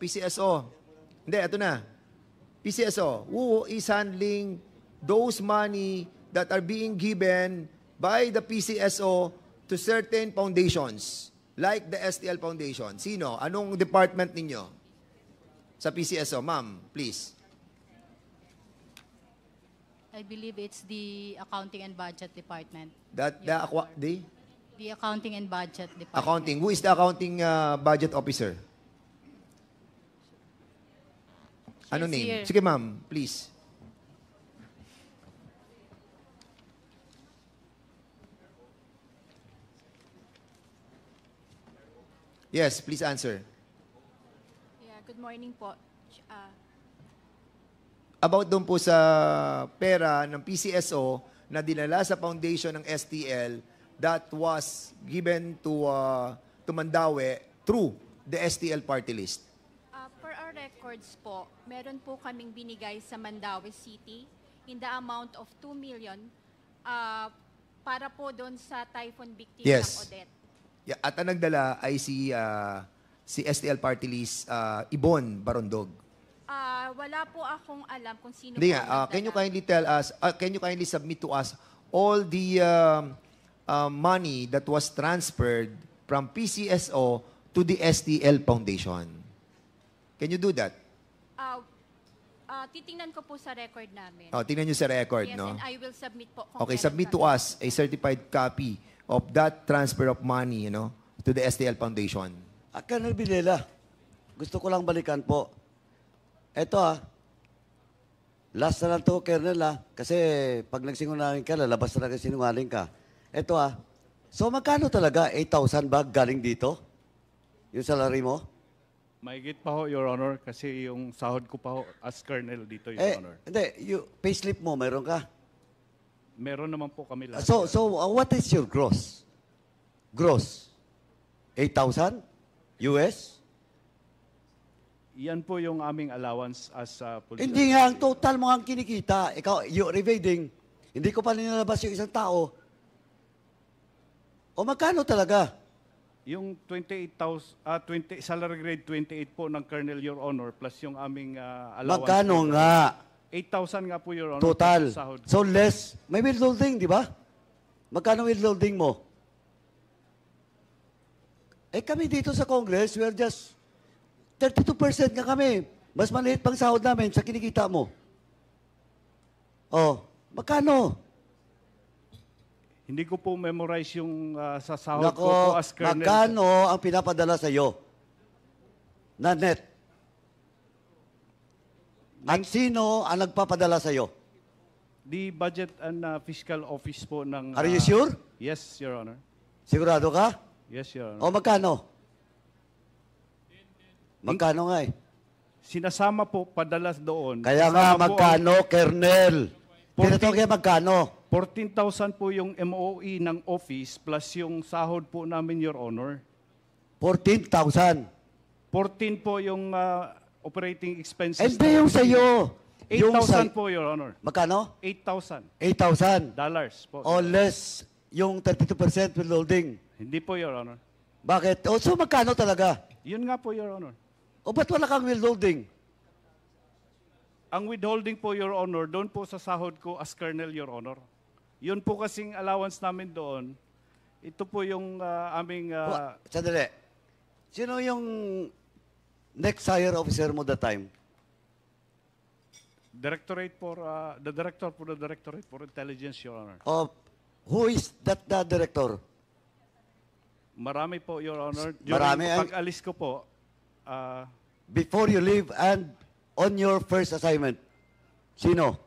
ito na. PCSO, who is handling those money that are being given by the PCSO to certain foundations, like the STL Foundation? Sino? Anong department ninyo sa PCSO? Ma'am, please. I believe it's the Accounting and Budget Department. That Your the Honor. the The Accounting and Budget Department. accounting. Who is the accounting budget officer? Ano She's name? here. Sige ma'am, please. Yes, please answer. Yeah, good morning po. About doon po sa pera ng PCSO na dinala sa foundation ng STL that was given to Mandawi through the STL party list. Per our records po, meron po kaming binigay sa Mandawi City in the amount of 2 million para po doon sa typhoon victim ng Yes. Odette. Yeah, at ang nagdala ay si STL party list Ibon Barondog. Wala po akong alam kung sino Hindi po nga, ang can you nagdala. kindly tell us, can you kindly submit to us all the money that was transferred from PCSO to the STL Foundation? Can you do that? Titingnan ko po sa record namin. Oh, tingnan nyo sa record, Yes, no? and I will submit po. Okay, submit to us a certified copy of that transfer of money, to the STL Foundation. Colonel Villela, gusto ko lang balikan po. Ito last na lang to, Colonel kasi pag nagsinungaling ka, lalabas na lang sinungaling ka. Ito so magkano talaga 8,000 ba galing dito? Yung salary mo? Mahigit pa ho, Your Honor, kasi yung sahod ko pa ho as colonel dito, Your Honor. Hindi, yung payslip mo, meron ka? Meron naman po kami lahat. So what is your gross? Gross? 8,000? US? Yan po yung aming allowance as police. Hindi nga, ang total mo ang kinikita. Ikaw, you're evading. Hindi ko pa nilalabas yung isang tao. O magkano talaga? Yung 28,000, salary grade 28 po ng Colonel, Your Honor, plus yung aming allowance. Magkano po, nga? 8,000 nga po, Your Honor. Total. plus sahod. So less. May withholding, di ba? Magkano withholding mo? Kami dito sa Congress, we are just 32% nga kami. Mas maliit pang sahod namin sa kinikita mo. Magkano? Hindi ko po memorize yung sa sahod Nako, ko po as Colonel. magkano ang pinapadala sa iyo? Na net. At sino ang nagpapadala sa iyo? The Budget and Fiscal Office po ng... Are you sure? Yes, Your Honor. Sigurado ka? Yes, Your Honor. O magkano? Magkano nga Sinasama po, padalas doon. Kaya nga, Kasama po magkano, Colonel? 14 Tinatanong kaya magkano? 14,000 po yung MOE ng office plus yung sahod po namin, Your Honor. 14,000. 14 po yung operating expenses. Hindi yung sa'yo. Yung 8,000 po, Your Honor. Magkano? 8,000 $8,000. dollars po. O less yung 32% withholding. Hindi po, Your Honor. Bakit? So magkano talaga? Yun nga po, Your Honor. O ba't wala kang withholding? Ang withholding po, Your Honor, doon po sa sahod ko as Colonel, Your Honor. Yun po kasing allowance namin doon. Ito po yung aming... Sandali. Sino yung next higher officer mo that time? Directorate for... the Director for the Directorate for Intelligence, Your Honor. Who is that director? Marami po, Your Honor. Marami. Pag-alis ko po, Before you leave and on your first assignment, sino?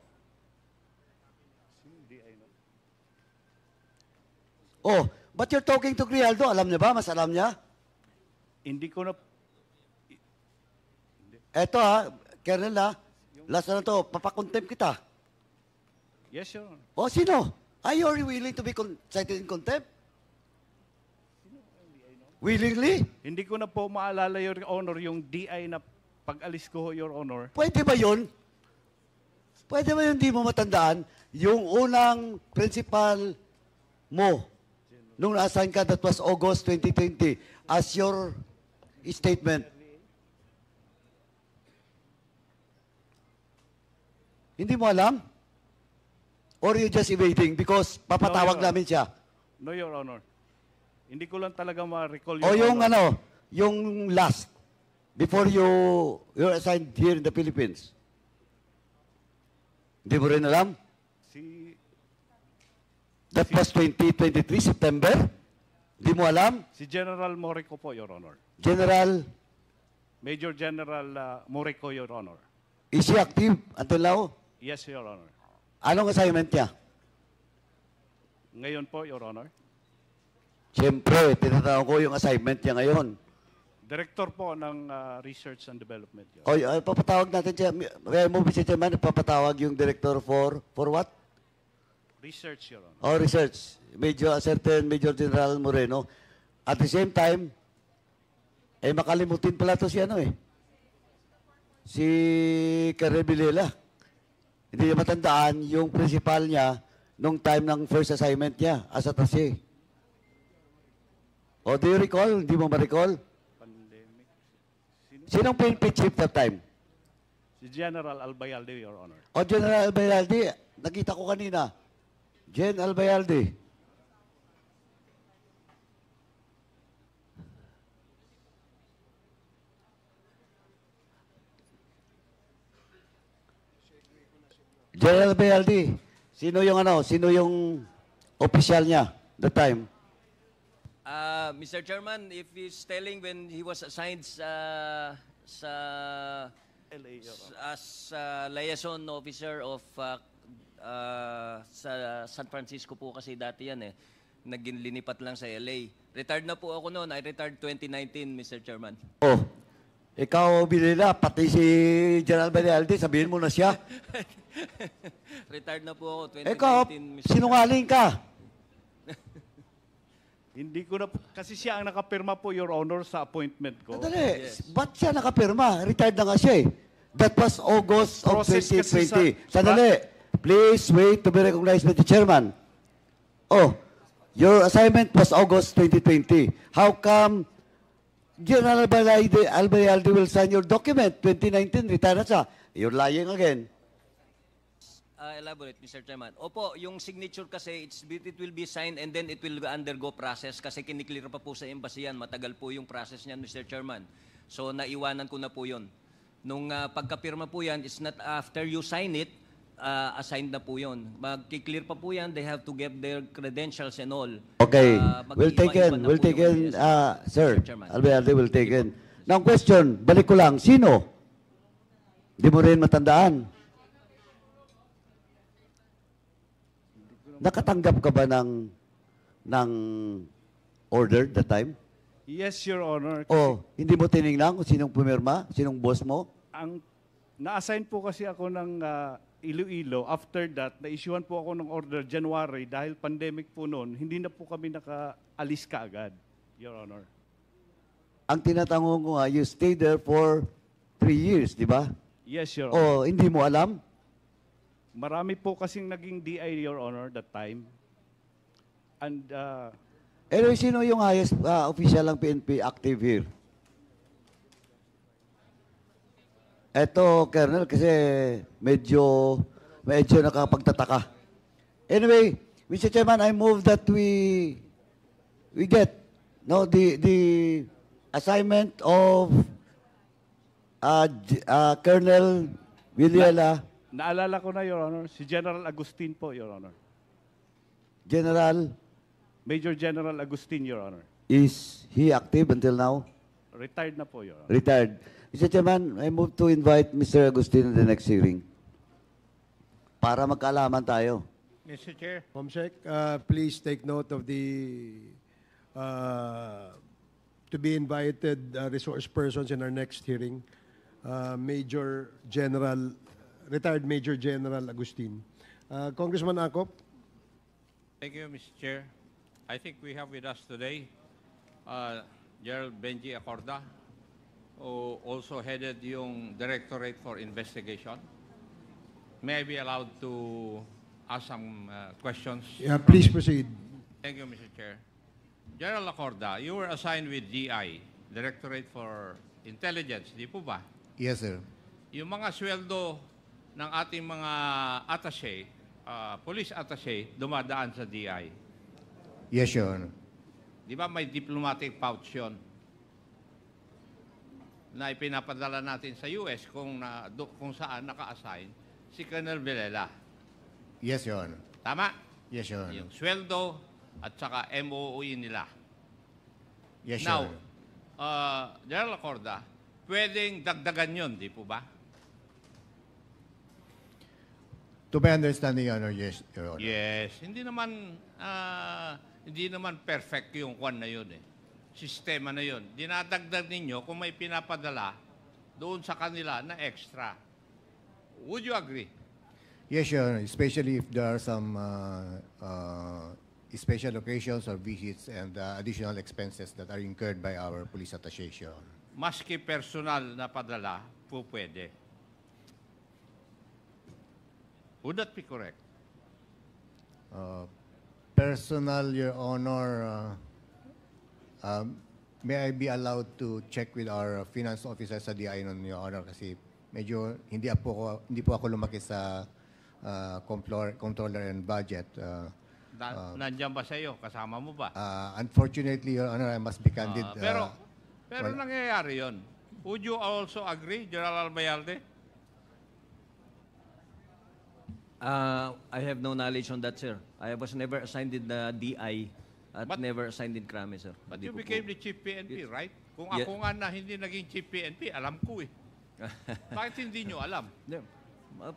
But you're talking to Grijaldo. Alam niya ba? Mas alam niya? hindi ko na... Eto Colonel last na to, papakontempt kita. Yes, Your Honor. Sino? Are you willing to be cited in contempt? Willingly? Hindi ko na po maalala, Your Honor, yung DI na pag-alis ko, Your Honor. Pwede ba yun? Pwede ba yun di mo matandaan? Yung unang principal mo, nung na-assign ka, that was August 2020, as your statement. Hindi mo alam? Or you just evading because papatawag No, Your namin siya? No, Your Honor. Hindi ko lang talaga ma-recall, O Your yung Honor. yung last, before you're assigned here in the Philippines. Hindi mo rin alam? Si That was 2023, September? Di mo alam? si General Morico po, Your Honor. General, Major General Morico, Your Honor. is he active until now? Yes, Your Honor. Anong assignment niya? Ngayon po, Your Honor. Siyempre, tinatanong ko yung assignment niya ngayon. Director po ng Research and Development. Your O, papatawag natin siya. Kaya mo, Mr. Chairman, papatawag yung director for what? Research, Your Honor. O, research. A certain Major General Moreno. At the same time, makalimutin pala to si si Colonel Villela. Hindi niya matandaan yung principal niya nung time ng first assignment niya as a TASE. O, do you recall? Hindi mo ma-recall? Pandemic. Sinong PNP chief that time? Si General Albayalde, Your Honor. O, General Albayalde, nakita ko kanina. Gen Albayalde. General Albayalde, sino yung official niya that time? Mr. Chairman, if he's telling when he was assigned as liaison officer of sa San Francisco po kasi dati yan naging linipat lang sa LA. Retired na po ako noon. I retired 2019, Mr. Chairman. Oh, ikaw, Villela, pati si General Albayalde, sabihin mo na siya. Retired na po ako 2019, Ikaw, Mr. sinungaling ka. Hindi ko na, kasi siya ang nakapirma po, Your Honor, sa appointment ko. Dali, ba't siya nakapirma? Retired na nga siya That was August of Process kasi 2020. Sandali. Please wait to be recognized by the chairman. Oh, your assignment was August 2020. How come General Albayalde will sign your document? 2019, retire na siya. You're lying again. Elaborate, Mr. Chairman. Opo, yung signature kasi, it will be signed and then it will undergo process kasi kiniklear pa po sa embassy yan. Matagal po yung process niyan, Mr. Chairman. So, naiwanan ko na po yun. Nung pagkapirma po yan, it's not after you sign it, assigned na po yun. Magkiklear pa po yan, they have to get their credentials and all. Okay, we'll take in, sir, Albayalde will take in. Now, question, balik ko lang, sino? Hindi mo rin matandaan. Nakatanggap ka ba ng order that time? Yes, Your Honor. O, hindi mo tinignan kung sinong pumirma? Sinong boss mo? Na-assign po kasi ako ng Iloilo. After that, na-issuean po ako ng order January dahil pandemic po noon, hindi na po kami nakaalis kaagad, Your Honor. Ang tinatanong ko nga, you stayed there for 3 years, di ba? Yes, Your Honor. O, hindi mo alam? Marami po kasing naging DI, Your Honor, that time. And sino yung highest official ng PNP active here? Eto, Colonel, kasi medyo nakapagtataka. Anyway, Mr. Chairman, I move that we get the assignment of Colonel Villela. Naalala ko na, Your Honor, si General Agustin po, Your Honor. Major General Agustin, Your Honor. Is he active until now? Retired na po, Your Honor. Retired. Mr. Chairman, I move to invite Mr. Agustin in the next hearing para magkaalaman tayo. Mr. Chair. Momsek, please take note of the to be invited resource persons in our next hearing. Retired Major General Agustin. Congressman Acop. Thank you, Mr. Chair. I think we have with us today General Benji Acorda, who also headed yung Directorate for Investigation. May I be allowed to ask some questions? Yeah, please proceed. Thank you, Mr. Chair. General Acorda, you were assigned with DI, Directorate for Intelligence, di po ba? Yes, sir. Yung mga sweldo ng ating mga attaché, police attaché, dumadaan sa DI. Yes, Your Honor. Di ba may diplomatic pouch yun na ipinapadala natin sa US kung saan naka-assign si Colonel Villela. Yes, Your Honor. Tama? Yes, Your Honor. Yung sweldo at saka MOE nila. Yes, Your Now, Honor. General Acorda, pwedeng dagdagan yun, di po ba? To my understanding, Your Honor, yes, Your Honor. Yes. Hindi naman perfect yung kwan na yun eh. Sistema na yun. Dinadagdag ninyo kung may pinapadala doon sa kanila na extra. Would you agree? Yes, Your Honor, especially if there are some special occasions or visits and additional expenses that are incurred by our police attaché, Your Honor. Maski personal na padala, po pwede. Would that be correct? Personal, Your Honor, may I be allowed to check with our finance officer sa DI nun, Your Honor, kasi medyo hindi po ako lumaki sa controller and budget. Nandiyan ba sa iyo? Kasama mo ba? Unfortunately, Your Honor, I must be candid. Pero nangyayari yon. Would you also agree, General Albayalde? I have no knowledge on that, sir. I was never assigned in the DI at never assigned in Krame, sir. But Hindi you ko became po. the chief PNP, right? Kung Yeah. ako nga na hindi naging chief PNP, alam ko eh. Bakit hindi nyo alam?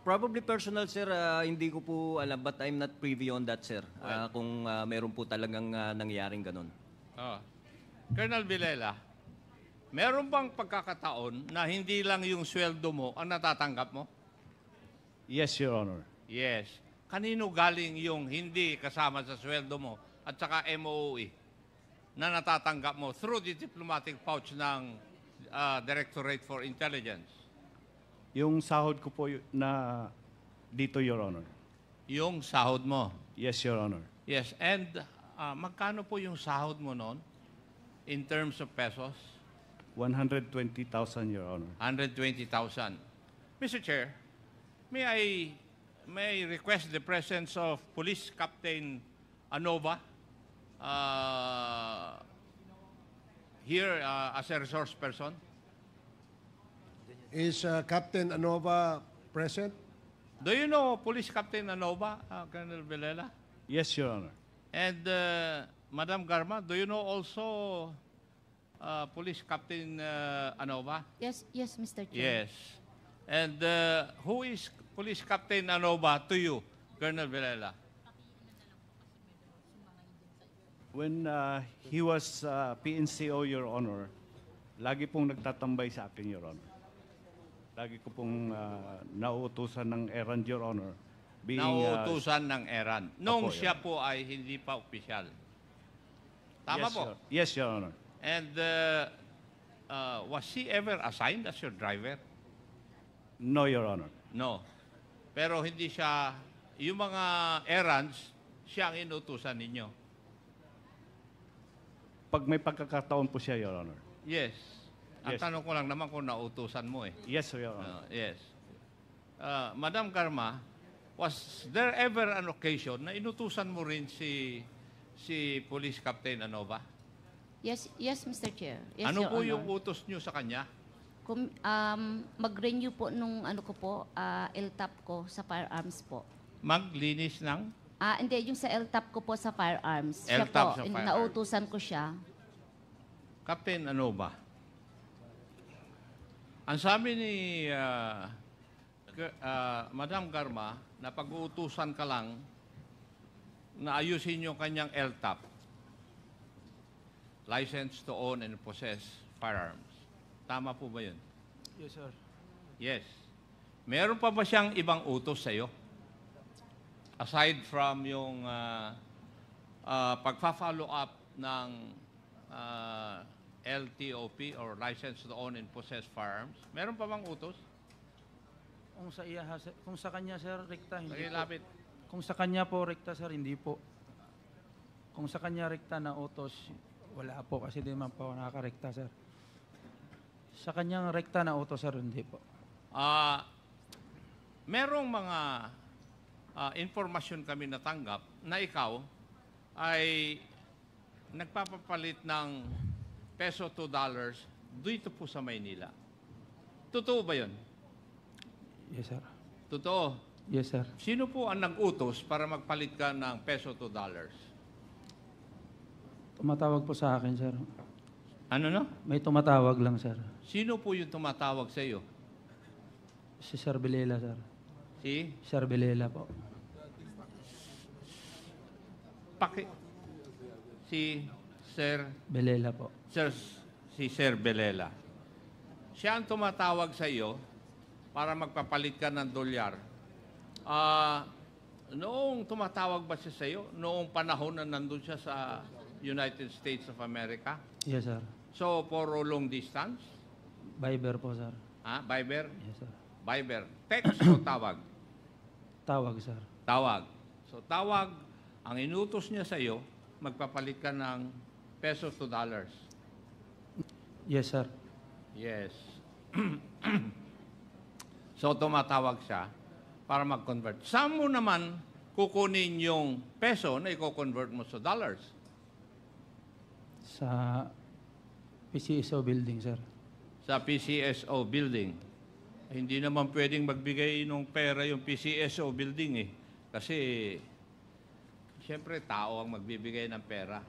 Probably personal, sir. Hindi ko po alam, but I'm not privy on that, sir. Kung meron po talagang nangyaring ganun. Colonel Villela, meron bang pagkakataon na hindi lang yung sweldo mo ang natatanggap mo? Yes, Your Honor. Yes. Kanino galing yung hindi kasama sa sweldo mo at saka MOE na natatanggap mo through the diplomatic pouch ng Directorate for Intelligence? Yung sahod ko po na dito, Your Honor. Yung sahod mo? Yes, Your Honor. Yes. And magkano po yung sahod mo noon in terms of pesos? 120,000, Your Honor. 120,000. Mr. Chair, may I request the presence of Police Captain Anova here as a resource person? Is Captain Anova present? Do you know Police Captain Anova, Colonel Villela? Yes, Your Honor. And Madam Garma, do you know also Police Captain Anova? Yes, Mr. Chair. Yes. And who is Police Captain Anova to you, Colonel Villela? When he was PNCO, Your Honor, lagi pong nagtatambay sa akin, Your Honor. Lagi ko pong nauutusan ng errand, Your Honor. Nauutusan ng errand. Nung Apo, siya po ay hindi pa opisyal. Tama yes, po? Yes, Your Honor. And was he ever assigned as your driver? No, Your Honor. No. Pero hindi siya, yung mga errands, siya ang inutusan ninyo. Pag may pagkakataon po siya, Your Honor. Yes. Ang Yes. tanong ko lang naman kung nautusan mo eh. Yes, Your Honor. Yes. Madam Karma, was there ever an occasion na inutusan mo rin si Police Captain Anova? Yes, Mr. Chair. Yes, Ano Your po Honor. yung utos nyo sa kanya? Mag-renew po nung LTAP ko sa firearms po. Maglinis ng? Hindi, yung sa LTAP ko po sa firearms. Siya LTAP po, sa firearms. nautusan ko siya. Captain Anova, ang sabi ni Madam Garma na pag-uutusan ka lang na ayusin yung kanyang LTAP, License to Own and Possess Firearms. Tama po ba yun? Yes, sir. Yes. Meron pa ba siyang ibang utos sa iyo? Aside from yung pagfa-follow up ng LTOP or License to Own and Possess Firearms, meron pa bang utos? Kung sa kanya, sir, rekta, hindi Lapit. po. Kung sa kanya po, rekta, sir, hindi po. Kung sa kanya rekta na utos, wala po kasi di man po nakakarekta, sir. Sa kanyang rekta na utos, sir, hindi po. Merong mga informasyon kami natanggap na ikaw ay nagpapapalit ng peso $2 dito po sa Maynila. Totoo ba yun? Yes, sir. Totoo. Yes, sir. Sino po ang nag-utos para magpalit ka ng peso to dollars? Tumatawag po sa akin, sir. Ano no? May tumatawag lang, sir. Sino po yung tumatawag sa iyo? Si Sir Belela, sir. Si? Sir Belela po. Si Sir Belela po. si Sir Belela. Siya ang tumatawag sa iyo para magpapalit ka ng dolyar. Noong tumatawag ba siya sa iyo, noong panahon na nandun siya sa United States of America? Yes, sir. So, for a long distance? Viber po, sir. Viber? Yes, sir. Viber. Text o tawag? Tawag, sir. Tawag. So, tawag, ang inutos niya sa iyo, magpapalit ka ng pesos to dollars. Yes, sir. Yes. So, tumatawag siya para mag-convert. Saan mo naman kukunin yung peso na i-convert mo sa dollars? Sa PCSO building, sir. Sa PCSO building. Hindi naman pwedeng magbigay ng pera yung PCSO building eh. Kasi, siyempre, tao ang magbibigay ng pera.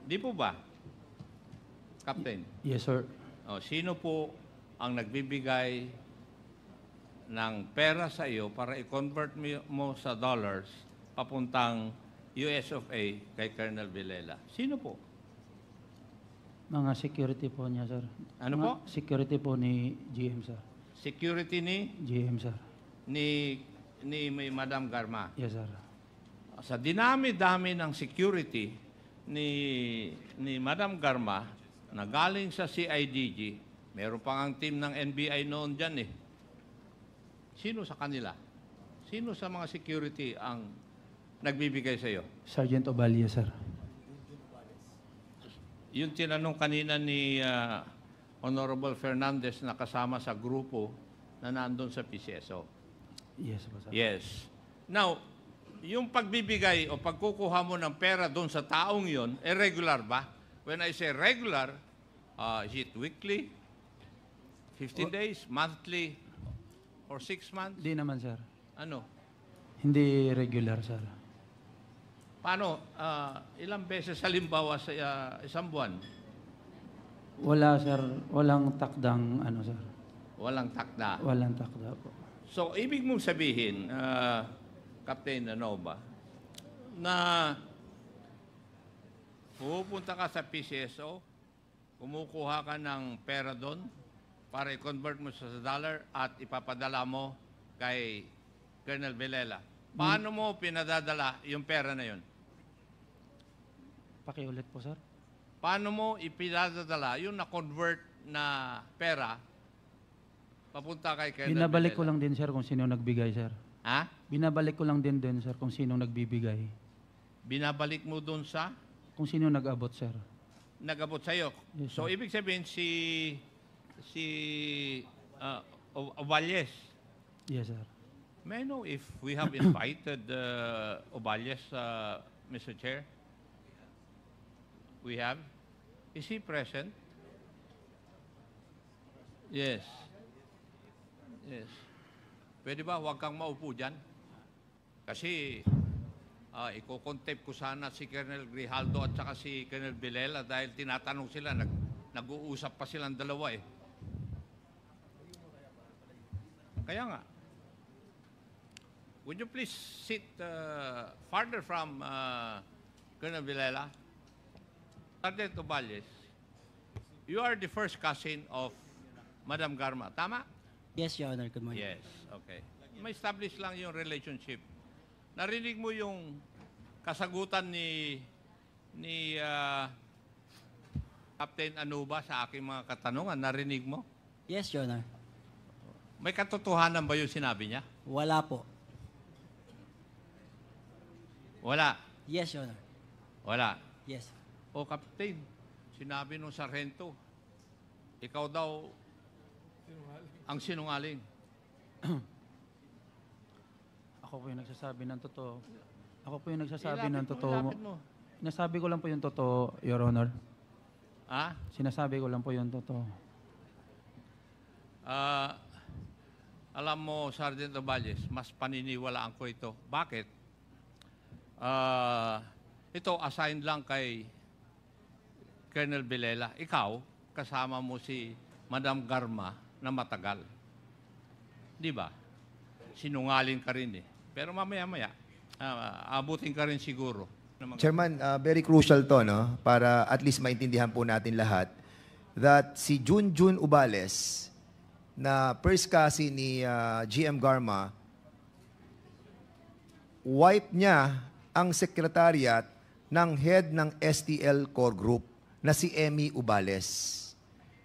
Di po ba, Captain? Yes, sir. Sino po ang nagbibigay ng pera sa iyo para i-convert mo sa dollars papuntang US of A kay Colonel Villela? Sino po? Mga security po niya, sir. Ano Mga po? Security po ni GM, sir. Security ni? GM, sir. Ni Madam Garma? Yes, sir. Sa dinami-dami ng security ni Madam Garma na galing sa CIDG, meron pang ang team ng NBI noon dyan eh. Sino sa kanila? Sino sa mga security ang nagbibigay sa iyo? Sergeant Ovalle, sir. Yung tinanong kanina ni Honorable Fernandez na kasama sa grupo na nandun sa PCSO. Yes, po, sir. Yes. Now, yung pagbibigay o pagkukuha mo ng pera doon sa taong yon, regular ba? When I say regular, is it weekly, 15 days, monthly, or 6 months? Hindi naman, sir. Ano? Hindi regular, sir. Paano? Ilang beses halimbawa sa isang buwan? Wala, sir. Walang takdang, sir. Walang takda. Walang takda po. So, ibig mong sabihin, Captain Nova, na pupunta ka sa PCSO, kumukuha ka ng pera doon para i-convert mo sa dollar at ipapadala mo kay Colonel Villela. Paano mo pinadadala yung pera na yun? Pakiulit po, sir. Paano mo ipinadadala yung na-convert na pera papunta kay Colonel Binabalik ko Villela? lang din, sir, kung sino nagbigay, sir. Ha? Binabalik ko lang din, sir, kung sino nagbibigay. Binabalik mo doon sa? Kung sino nag-abot, sir. Nag-abot sa'yo. Yes, So, ibig sabihin, si Ovalles. Yes, sir. May I know if we have invited Ovalles, Mr. Chair? We have? Is he present? Yes. Yes. Pwede ba huwag kang maupo dyan? Kasi iko-contempt ko sana si Colonel Grijaldo at saka si Colonel Villela dahil tinatanong sila, nag-uusap pa silang dalawa eh. Kaya nga, would you please sit farther from Colonel Villela? Sergeant Ovalles, you are the first cousin of Madam Garma, tama? Yes, Your Honor. Good morning. Yes, okay. Ma-establish lang yung relationship. Narinig mo yung kasagutan ni Captain Anuba sa aking mga katanungan. Narinig mo? Yes, Your Honor. May katotohanan ba yung sinabi niya? Wala po. Wala. Yes, Your Honor. Wala. Yes. O, Captain, sinabi nung sarhento, ikaw daw ang sinungaling. Ako po yung nagsasabi ng totoo. Ako po yung nagsasabi ng Ilapit totoo. mo. Sinasabi ko lang po yung totoo, Your Honor. Ha? Sinasabi ko lang po yung totoo. Alam mo, Sergeant Ovalles, mas paniniwalaan ko ito. Bakit? Ito, assigned lang kay Colonel Villela. Ikaw, kasama mo si Madam Garma na matagal. Di ba? Sinungaling ka rin eh. Pero mamaya-maya, abutin ka rin siguro. Chairman, very crucial to, no? Para at least maintindihan po natin lahat that si Junjun Ubales, na first cousin ni GM Garma, wipe niya ang secretariat ng head ng STL Core Group na si Emmy Ubales.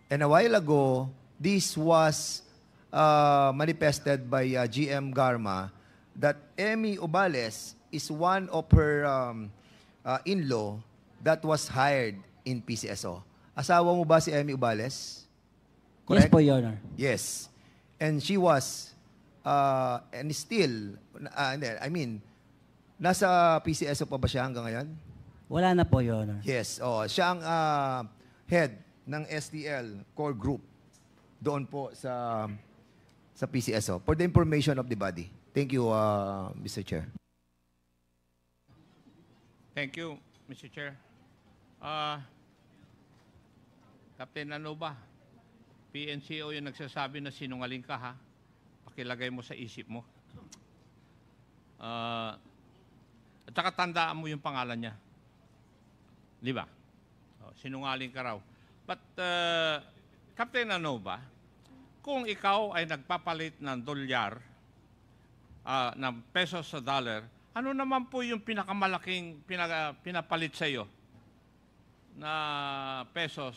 And a while ago, this was manifested by GM Garma that Emmy Ubales is one of her in-law that was hired in PCSO. Asawa mo ba si Emmy Ubales? Yes po, Your Honor. Yes. And she was, and still, I mean, nasa PCSO pa ba siya hanggang ngayon? Wala na po, Your Honor. Yes. Oh, siya ang head ng STL Core Group doon po sa PCSO. For the information of the body. Thank you, Mr. Chair. Thank you, Mr. Chair. Captain, ano ba? PNCO yung nagsasabi na sinungaling ka, ha? Pakilagay mo sa isip mo. At saka tandaan mo yung pangalan niya. Di ba? Sinungaling ka raw. But, Captain, ano ba? Kung ikaw ay nagpapalit ng dolyar, ng pesos sa dollar, ano naman po yung pinakamalaking pinapalit sa iyo na pesos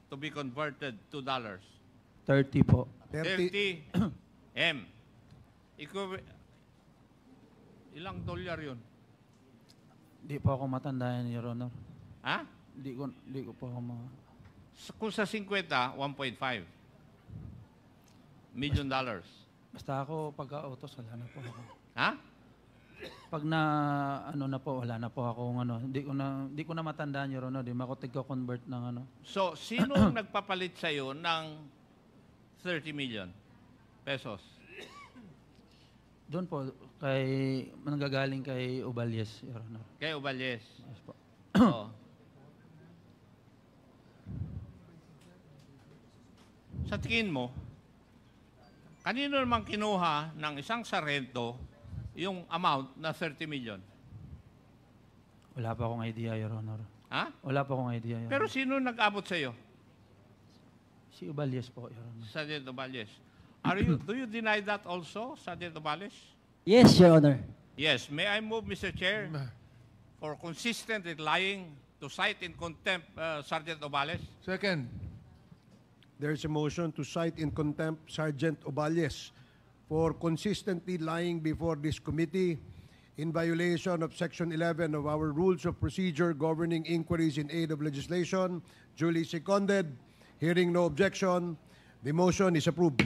to be converted to dollars? 30 po. 30 M. Ilang dolyar yun? Di po ako matandaan, Your Honor. Ha? Di ko po ako Kung sa 50, 1.5 million dollars. Basta ako, pagka-autos, wala na po ako. Ha? Pag na, na po, wala na po ako, Di ko na matandaan, Your Honor. Di makutig ko convert ng So, sino ang nagpapalit sa'yo ng 30 million pesos? Doon po, nanggagaling kay Uballes, Your Honor. Kay Uballes? Yes po. Oo. Sa tingin mo, kanino naman kinuha ng isang sarento yung amount na 30 million? Wala pa akong idea, Your Honor. Ha? Wala pa akong idea, Your Honor. Pero sino nag-abot sa'yo? Si Uballes po, Your Honor. Sergeant Uballes. Do you deny that also, Sergeant Uballes? Yes, Your Honor. Yes. May I move, Mr. Chair, for consistent in lying to cite in contempt Sergeant Uballes? Second, there is a motion to cite in contempt Sergeant Oballes for consistently lying before this committee in violation of Section 11 of our Rules of Procedure governing inquiries in aid of legislation. Duly seconded. Hearing no objection, the motion is approved.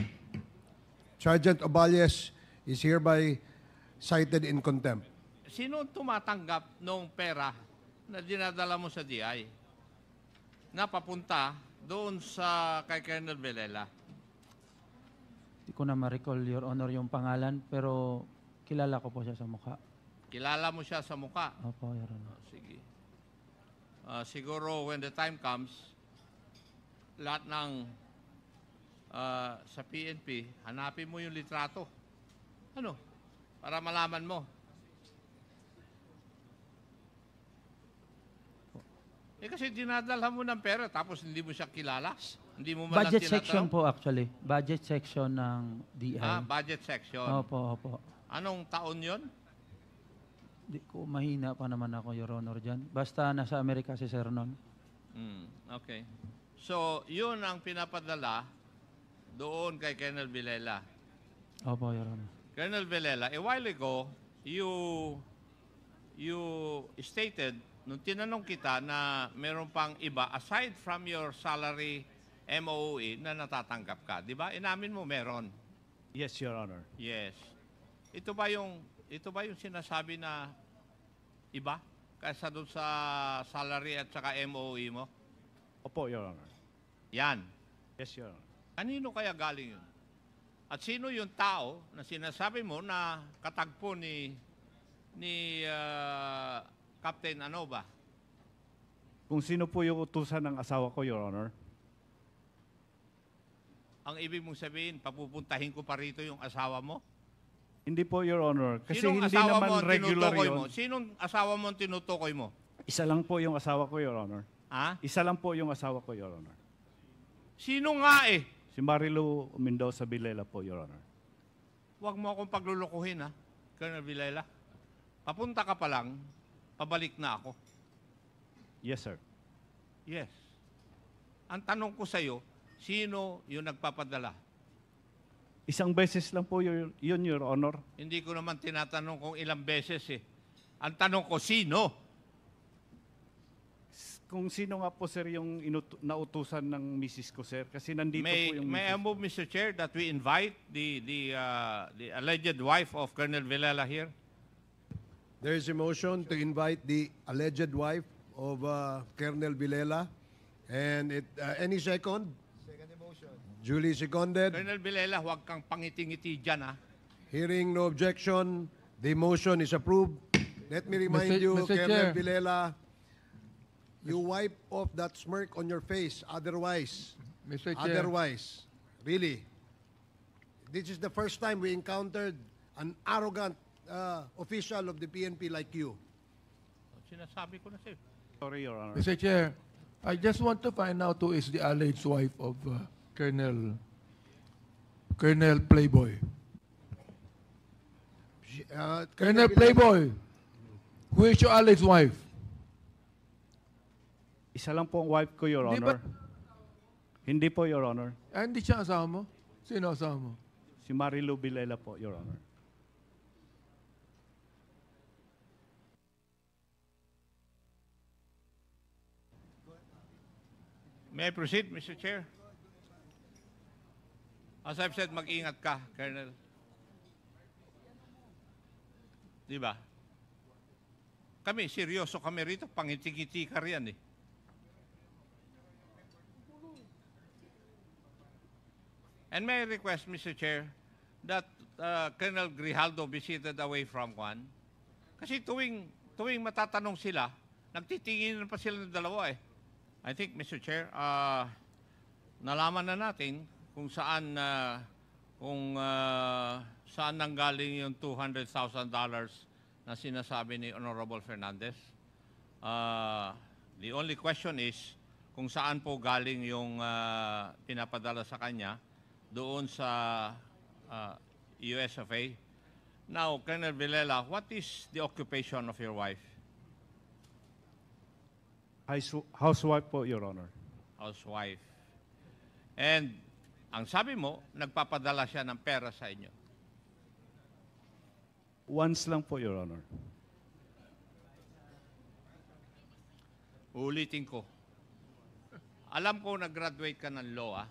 Sergeant Oballes is hereby cited in contempt. Sino tumatanggap ng pera na dinadala mo sa DI na papunta doon sa kay Colonel Villela? Hindi ko na ma-recall, Your Honor, yung pangalan, pero kilala ko po siya sa mukha. Kilala mo siya sa mukha? Opo, Your Honor. Sige. Siguro when the time comes, lahat ng sa PNP, hanapin mo yung litrato. Ano? Para malaman mo. Kasi dinadala mo ng pera tapos hindi mo siya kilala. Hindi mo man Budget section po actually. Budget section ng DI. Budget section. Opo, opo. Anong taon yon? Di ko mahina pa naman ako, Your Honor, dyan. Basta nasa Amerika si Sir nun. Okay. So, yun ang pinapadala doon kay Colonel Villela. Opo, Your Honor. Colonel Villela, a while ago, you stated, nung tinanong kita na meron pang iba, aside from your salary MOE, na natatanggap ka. Di ba? Inamin mo meron. Yes, Your Honor. Yes. Ito ba yung sinasabi na iba kaysa doon sa salary at saka MOE mo? Opo, Your Honor. Yan. Yes, Your Honor. Kanino kaya galing yun? At sino yung tao na sinasabi mo na katagpo ni Captain Anoba? Kung sino po yung utusan ng asawa ko, Your Honor. Ang ibig mong sabihin, papupuntahin ko pa rito yung asawa mo? Hindi po, Your Honor. Kasi Sinong hindi asawa mo naman ang regular tinutukoy yun. mo? Sinong asawa mo ang tinutukoy mo? Isa lang po yung asawa ko, Your Honor. Ha? Isa lang po yung asawa ko, Your Honor. Sino nga eh? Si Marilu Mendoza Vilela po, Your Honor. Huwag mo akong paglulukuhin, ha, Colonel Vilela. Papunta ka pa lang, pabalik na ako. Yes, sir. Yes. Ang tanong ko sa'yo, sino yung nagpapadala? Isang beses lang po yun, Your Honor. Hindi ko naman tinatanong kung ilang beses eh. Ang tanong ko, sino? Kung sino nga po, sir, yung nautusan ng misis ko, sir. Kasi nandito po yung May I move, Mr. Chair, that we invite the alleged wife of Colonel Vilela here? There is a motion to invite the alleged wife of Colonel Vilela. And any second? Second motion. Duly seconded. Colonel Vilela, huwag kang pangiti-ngiti dyan, ha? Hearing no objection, the motion is approved. Let me remind you, Mr. Colonel Chair. Vilela, you wipe off that smirk on your face. Otherwise, Mr. Chair. otherwise, really, this is the first time we encountered an arrogant official of the PNP like you. Sinasabi ko na sa'yo. Sorry, Your Honor. Mr. Chair, I just want to find out who is the alleged wife of Colonel Playboy. Colonel Playboy, who is your alleged wife? Isa lang po ang wife ko, Your Hindi Honor. Hindi po, Your Honor. Hindi siya asawa mo? Sino asawa mo? Si Marilu Vilela po, Your Honor. May I proceed, Mr. Chair? As I've said, mag-ingat ka, Colonel. Di ba? Kami, seryoso kami rito. Pangiti-ngiti ka riyan eh. And may I request, Mr. Chair, that Colonel Grijaldo be seated away from Juan? Kasi tuwing matatanong sila, nagtitingin pa sila ng dalawa eh. I think, Mr. Chair, nalaman na natin kung saan nanggaling yung $200,000 na sinasabi ni Honorable Fernandez. The only question is kung saan po galing yung pinapadala sa kanya doon sa US of A. Now, Colonel Vilela, what is the occupation of your wife? Housewife po, Your Honor. Housewife. And ang sabi mo, nagpapadala siya ng pera sa inyo. Once lang po, Your Honor. Uulitin ko. Alam ko nag-graduate ka ng law,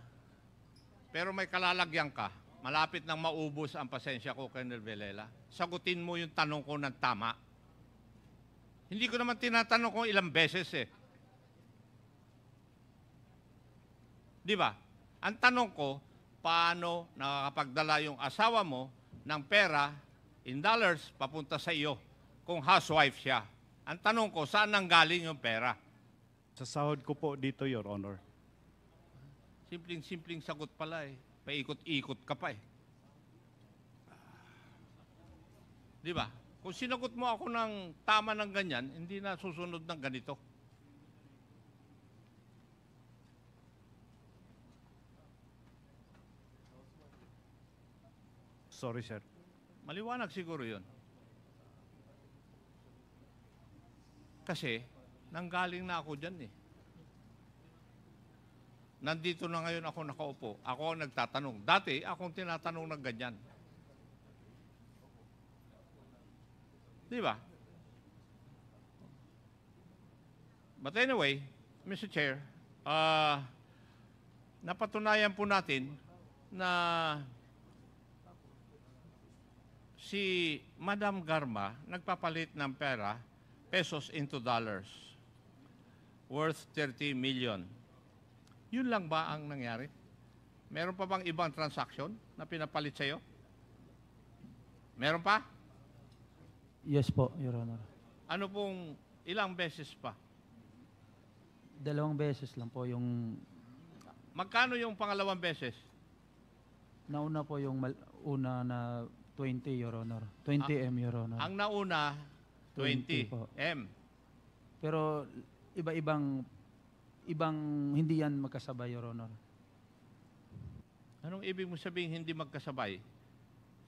pero may kalalagyan ka. Malapit nang maubos ang pasensya ko, Colonel Vilela. Sagutin mo yung tanong ko ng tama. Hindi ko naman tinatanong kung ilang beses eh. Di ba? Ang tanong ko, paano nakakapagdala yung asawa mo ng pera in dollars papunta sa iyo kung housewife siya? Ang tanong ko, saan nanggaling yung pera? Sa sahod ko po dito, Your Honor. Simpleng-simpleng sagot pala eh. Paikot-ikot ka pa eh. Di ba? Kung sinagot mo ako ng tama ng ganyan, hindi na susunod ng ganito. Sorry, sir. Maliwanag siguro yun. Kasi, nanggaling na ako dyan eh. Nandito na ngayon ako nakaupo. Ako ang nagtatanong. Dati, akong tinatanong ng ganyan. Di ba? But anyway, Mr. Chair, napatunayan po natin na si Madam Garma nagpapalit ng pera, pesos into dollars, worth 30 million. Yun lang ba ang nangyari? Meron pa bang ibang transaction na pinapalit sa'yo? Meron pa? Yes po, Your Honor. Ano pong ilang beses pa? 2 beses lang po yung Magkano yung pangalawang beses? nauna po yung una na 20, Your Honor. 20 M, Your Honor. Ang nauna, 20 po. M. Pero ibang hindi yan magkasabay, Your Honor. Anong ibig mo sabihin hindi magkasabay?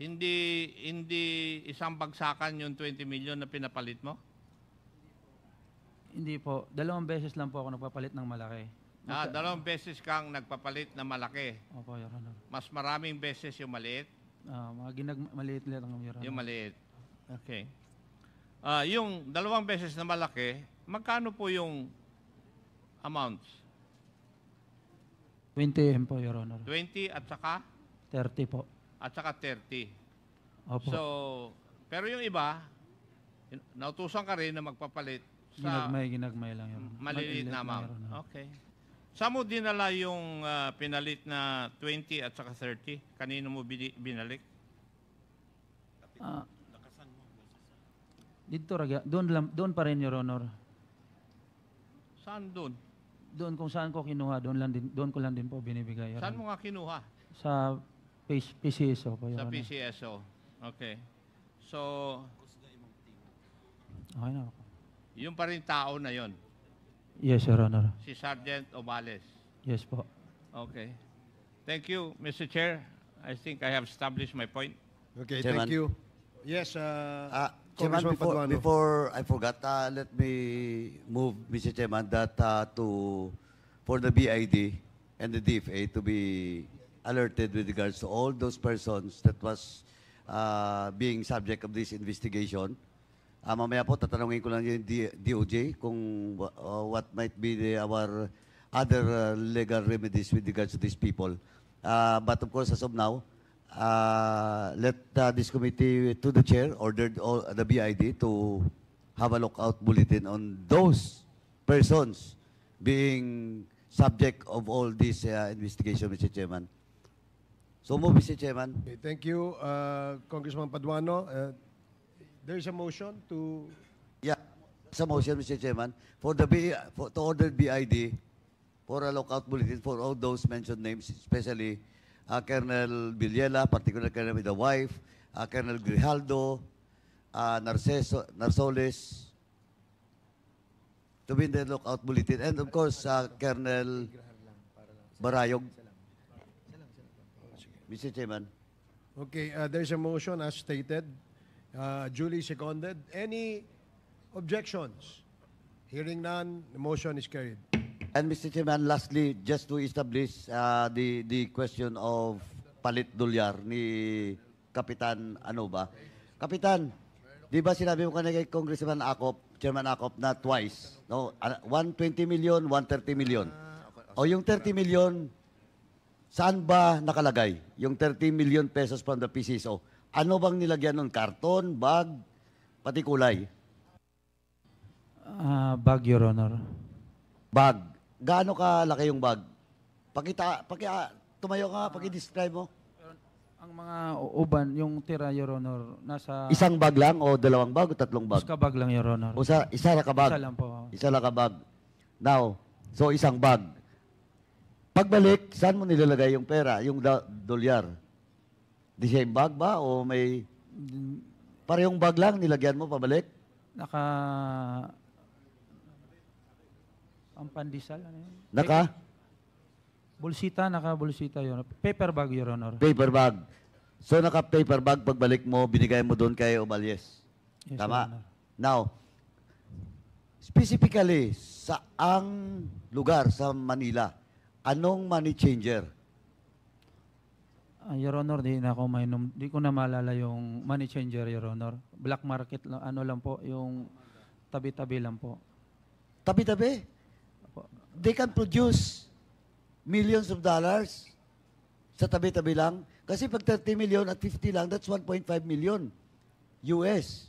Hindi isang bagsakan yung 20 million na pinapalit mo? Hindi po. 2 beses lang po ako nagpapalit ng malaki. 2 beses kang nagpapalit na malaki. Opo, Your Honor. Mas maraming beses yung maliit? Mga maliit lang, Your Honor. Yung maliit. Okay. Yung 2 beses na malaki, magkano po yung amounts? 20 M po, Your Honor. 20 at saka? 30 po. At saka 30. Opo. So, pero yung iba, nautusan ka rin na magpapalit sa Ginagmay lang, Your Honor. maliliit na lang, amount. Your Honor. Okay. Saan mo dinala yung pinalit na 20 at saka 30? Kanino mo binalik? Dito, doon pa rin, Your Honor. Saan doon? Doon kung saan ko kinuha, doon ko lang din po binibigay. Your Saan Honor. mo nga kinuha? Sa PCSO po, Your Sa Honor. PCSO. Okay. So, Okay na. yung pa rin tao na yon, Yes, Your Honor. si Sergeant Obales. Yes po. Okay. Thank you, Mr. Chair. I think I have established my point. Okay, Chairman. thank you. Yes, Chairman, Congressman Paduano. before I forgot, let me move, Mr. Chairman, that for the BID and the DFA to be alerted with regards to all those persons that was being subject of this investigation. Mamaya po, tatanungin ko lang yung DOJ kung what might be our other legal remedies with regards to these people. But of course, as of now, let this committee, to the chair, ordered all the BID to have a lookout bulletin on those persons being subject of all this investigation, Mr. Chairman. So move, Mr. Chairman. Okay, thank you, Congressman Paduano. There is a motion to... Yeah, sa motion, Mr. Chairman, to order BID for a lookout bulletin for all those mentioned names, especially Colonel Villela, particularly Colonel with the wife, Colonel Grijaldo, Narsoles, to be in the lookout bulletin, and of course, Colonel Barayog. Mr. Chairman. Okay, there's a motion as stated, duly seconded. Any objections? Hearing none, the motion is carried. And Mr. Chairman, lastly, just to establish the question of palit dolyar ni Kapitan ano ba? Kapitan, di ba sinabi mo kanina kay Congressman Acop, Chairman Acop, na twice, no? 120 million, 130 million. O yung 30 million, saan ba nakalagay? Yung 30 million pesos from the PCSO. Ano bang nilagyan nun? Karton, bag, pati kulay? Bag, Your Honor. Bag. Gaano kalaki yung bag? Tumayo ka, paki-describe mo. Ang mga uban, yung tira, Your Honor, nasa... Isang bag lang o dalawang bag o tatlong bag? Isa bag lang, Your Honor. O isa na ka bag? Isa lang po. Isa lang ka bag. Now, so isang bag. Pagbalik, saan mo nilalagay yung pera, yung dolyar? The same bag ba o may... Parehong bag lang, nilagyan mo pabalik? Ang pandesal, ano yun? Bulsita, Your Honor. Paper bag, Your Honor. Paper bag. So naka-paper bag, pagbalik mo, binigay mo doon kay Obales. Yes, Tama? Your Honor. Now, specifically, saang lugar sa Manila, anong money changer? Your Honor, di ko na maalala yung money changer, Your Honor. Black market, ano lang po, yung tabi-tabi lang po. Tabi-tabi? They can produce millions of dollars sa tabi-tabi lang. Kasi pag 30 million at 50 lang, that's 1.5 million US.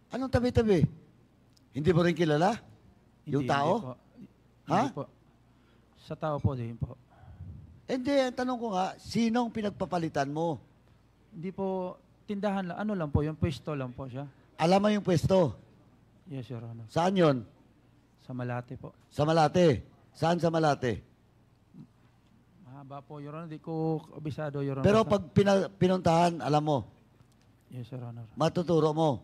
Anong tabi-tabi? Hindi mo rin kilala? Yung tao? Hindi po. Sa tao po, din po. Hindi, ang tanong ko nga, sinong pinagpapalitan mo? Hindi po, tindahan lang. Ano lang po, yung pwesto lang po siya. Alam mo yung pwesto? Yes, Your Honor. Saan yon? Sa Malate po. Sa Malate. Saan sa Malate? Mahaba po, Your Honor. Hindi ko kabisado, Your Honor. Pero pag pinuntahan, alam mo? Yes, Your Honor. Matuturo mo?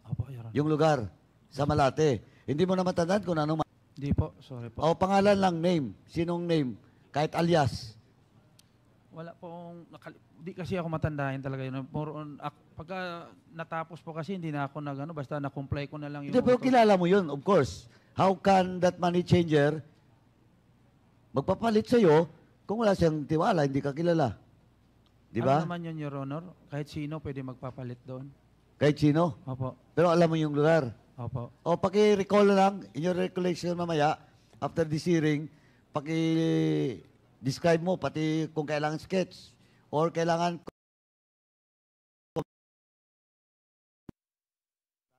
Opo, Your Honor. Yung lugar sa Malate. Hindi mo na matandaan kung anong... Hindi po, sorry po. O pangalan lang, name. Sinong name? Kahit alias. Wala pong, di kasi ako matandahin talaga yun. Pagka natapos po kasi, hindi na ako basta na-comply ko na lang yung... Hindi, pero kilala mo yun, of course. How can that money changer magpapalit sa'yo kung wala siyang tiwala, hindi ka kilala? Di ba? Ano naman yun, Your Honor? Kahit sino pwede magpapalit doon. Kahit sino? Opo. Pero alam mo yung lugar? Opo. O paki-recall na lang, in your recollection mamaya, after this hearing, paki-describe mo, pati kung kailangan sketch, or kailangan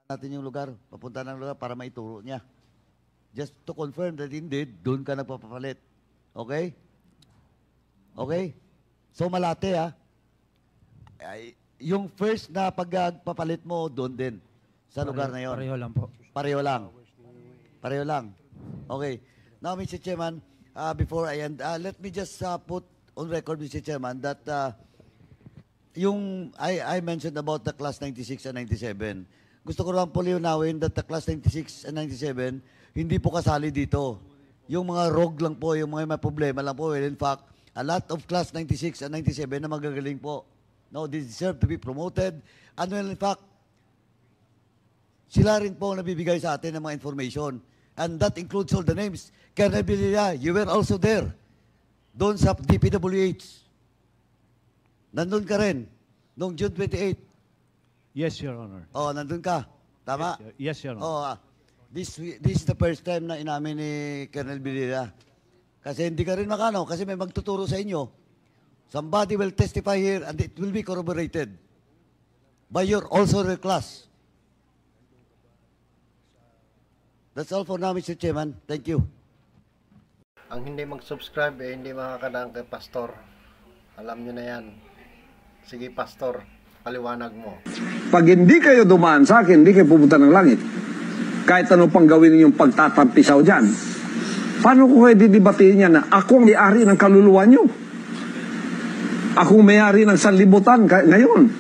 natin yung lugar, papunta ng lugar para maituro niya. Just to confirm that indeed, doon ka nagpapapalit. Okay? Okay? So Malate, ha? Yung first na pagpapalit mo, doon din. Sa lugar na yon. Pareho lang po. Pareho lang. Pareho lang. Okay. Now, Mr. Chairman, before I end, let me just put on record, Mr. Chairman, that I mentioned about the class 96 and 97. Gusto ko lang po liunawin that the class 96 and 97, hindi po kasali dito. Yung mga rogue lang po, yung mga may problema lang po. Well, in fact, a lot of class 96 and 97 na magagaling po. No, they deserve to be promoted. And well, in fact, sila rin po ang nabibigay sa atin ng mga information. And that includes all the names. Colonel Villela, you were also there. Doon sa DPWH. Nandun ka rin. Noong June 28. Yes, Your Honor. Oh, nandun ka. Tama? Yes, Your Honor. Oh, this is the first time na inamin ni Colonel Villela. Kasi hindi ka rin makano, kasi may magtuturo sa inyo. Somebody will testify here and it will be corroborated by your also your class. That's all for now, Mr. Chairman. Thank you. Ang hindi mag-subscribe hindi makakadaan kay Pastor. Alam nyo na yan. Sige, Pastor, paliwanag mo. Pag hindi kayo dumaan sa akin, hindi kayo pupunta ng langit. Kahit ano pang gawin ninyong pagtatampisaw dyan. Paano ko kayo didibatiin niya na ako ang may-ari ng kaluluwa nyo? Ako ang may-ari ng sanlibutan ngayon.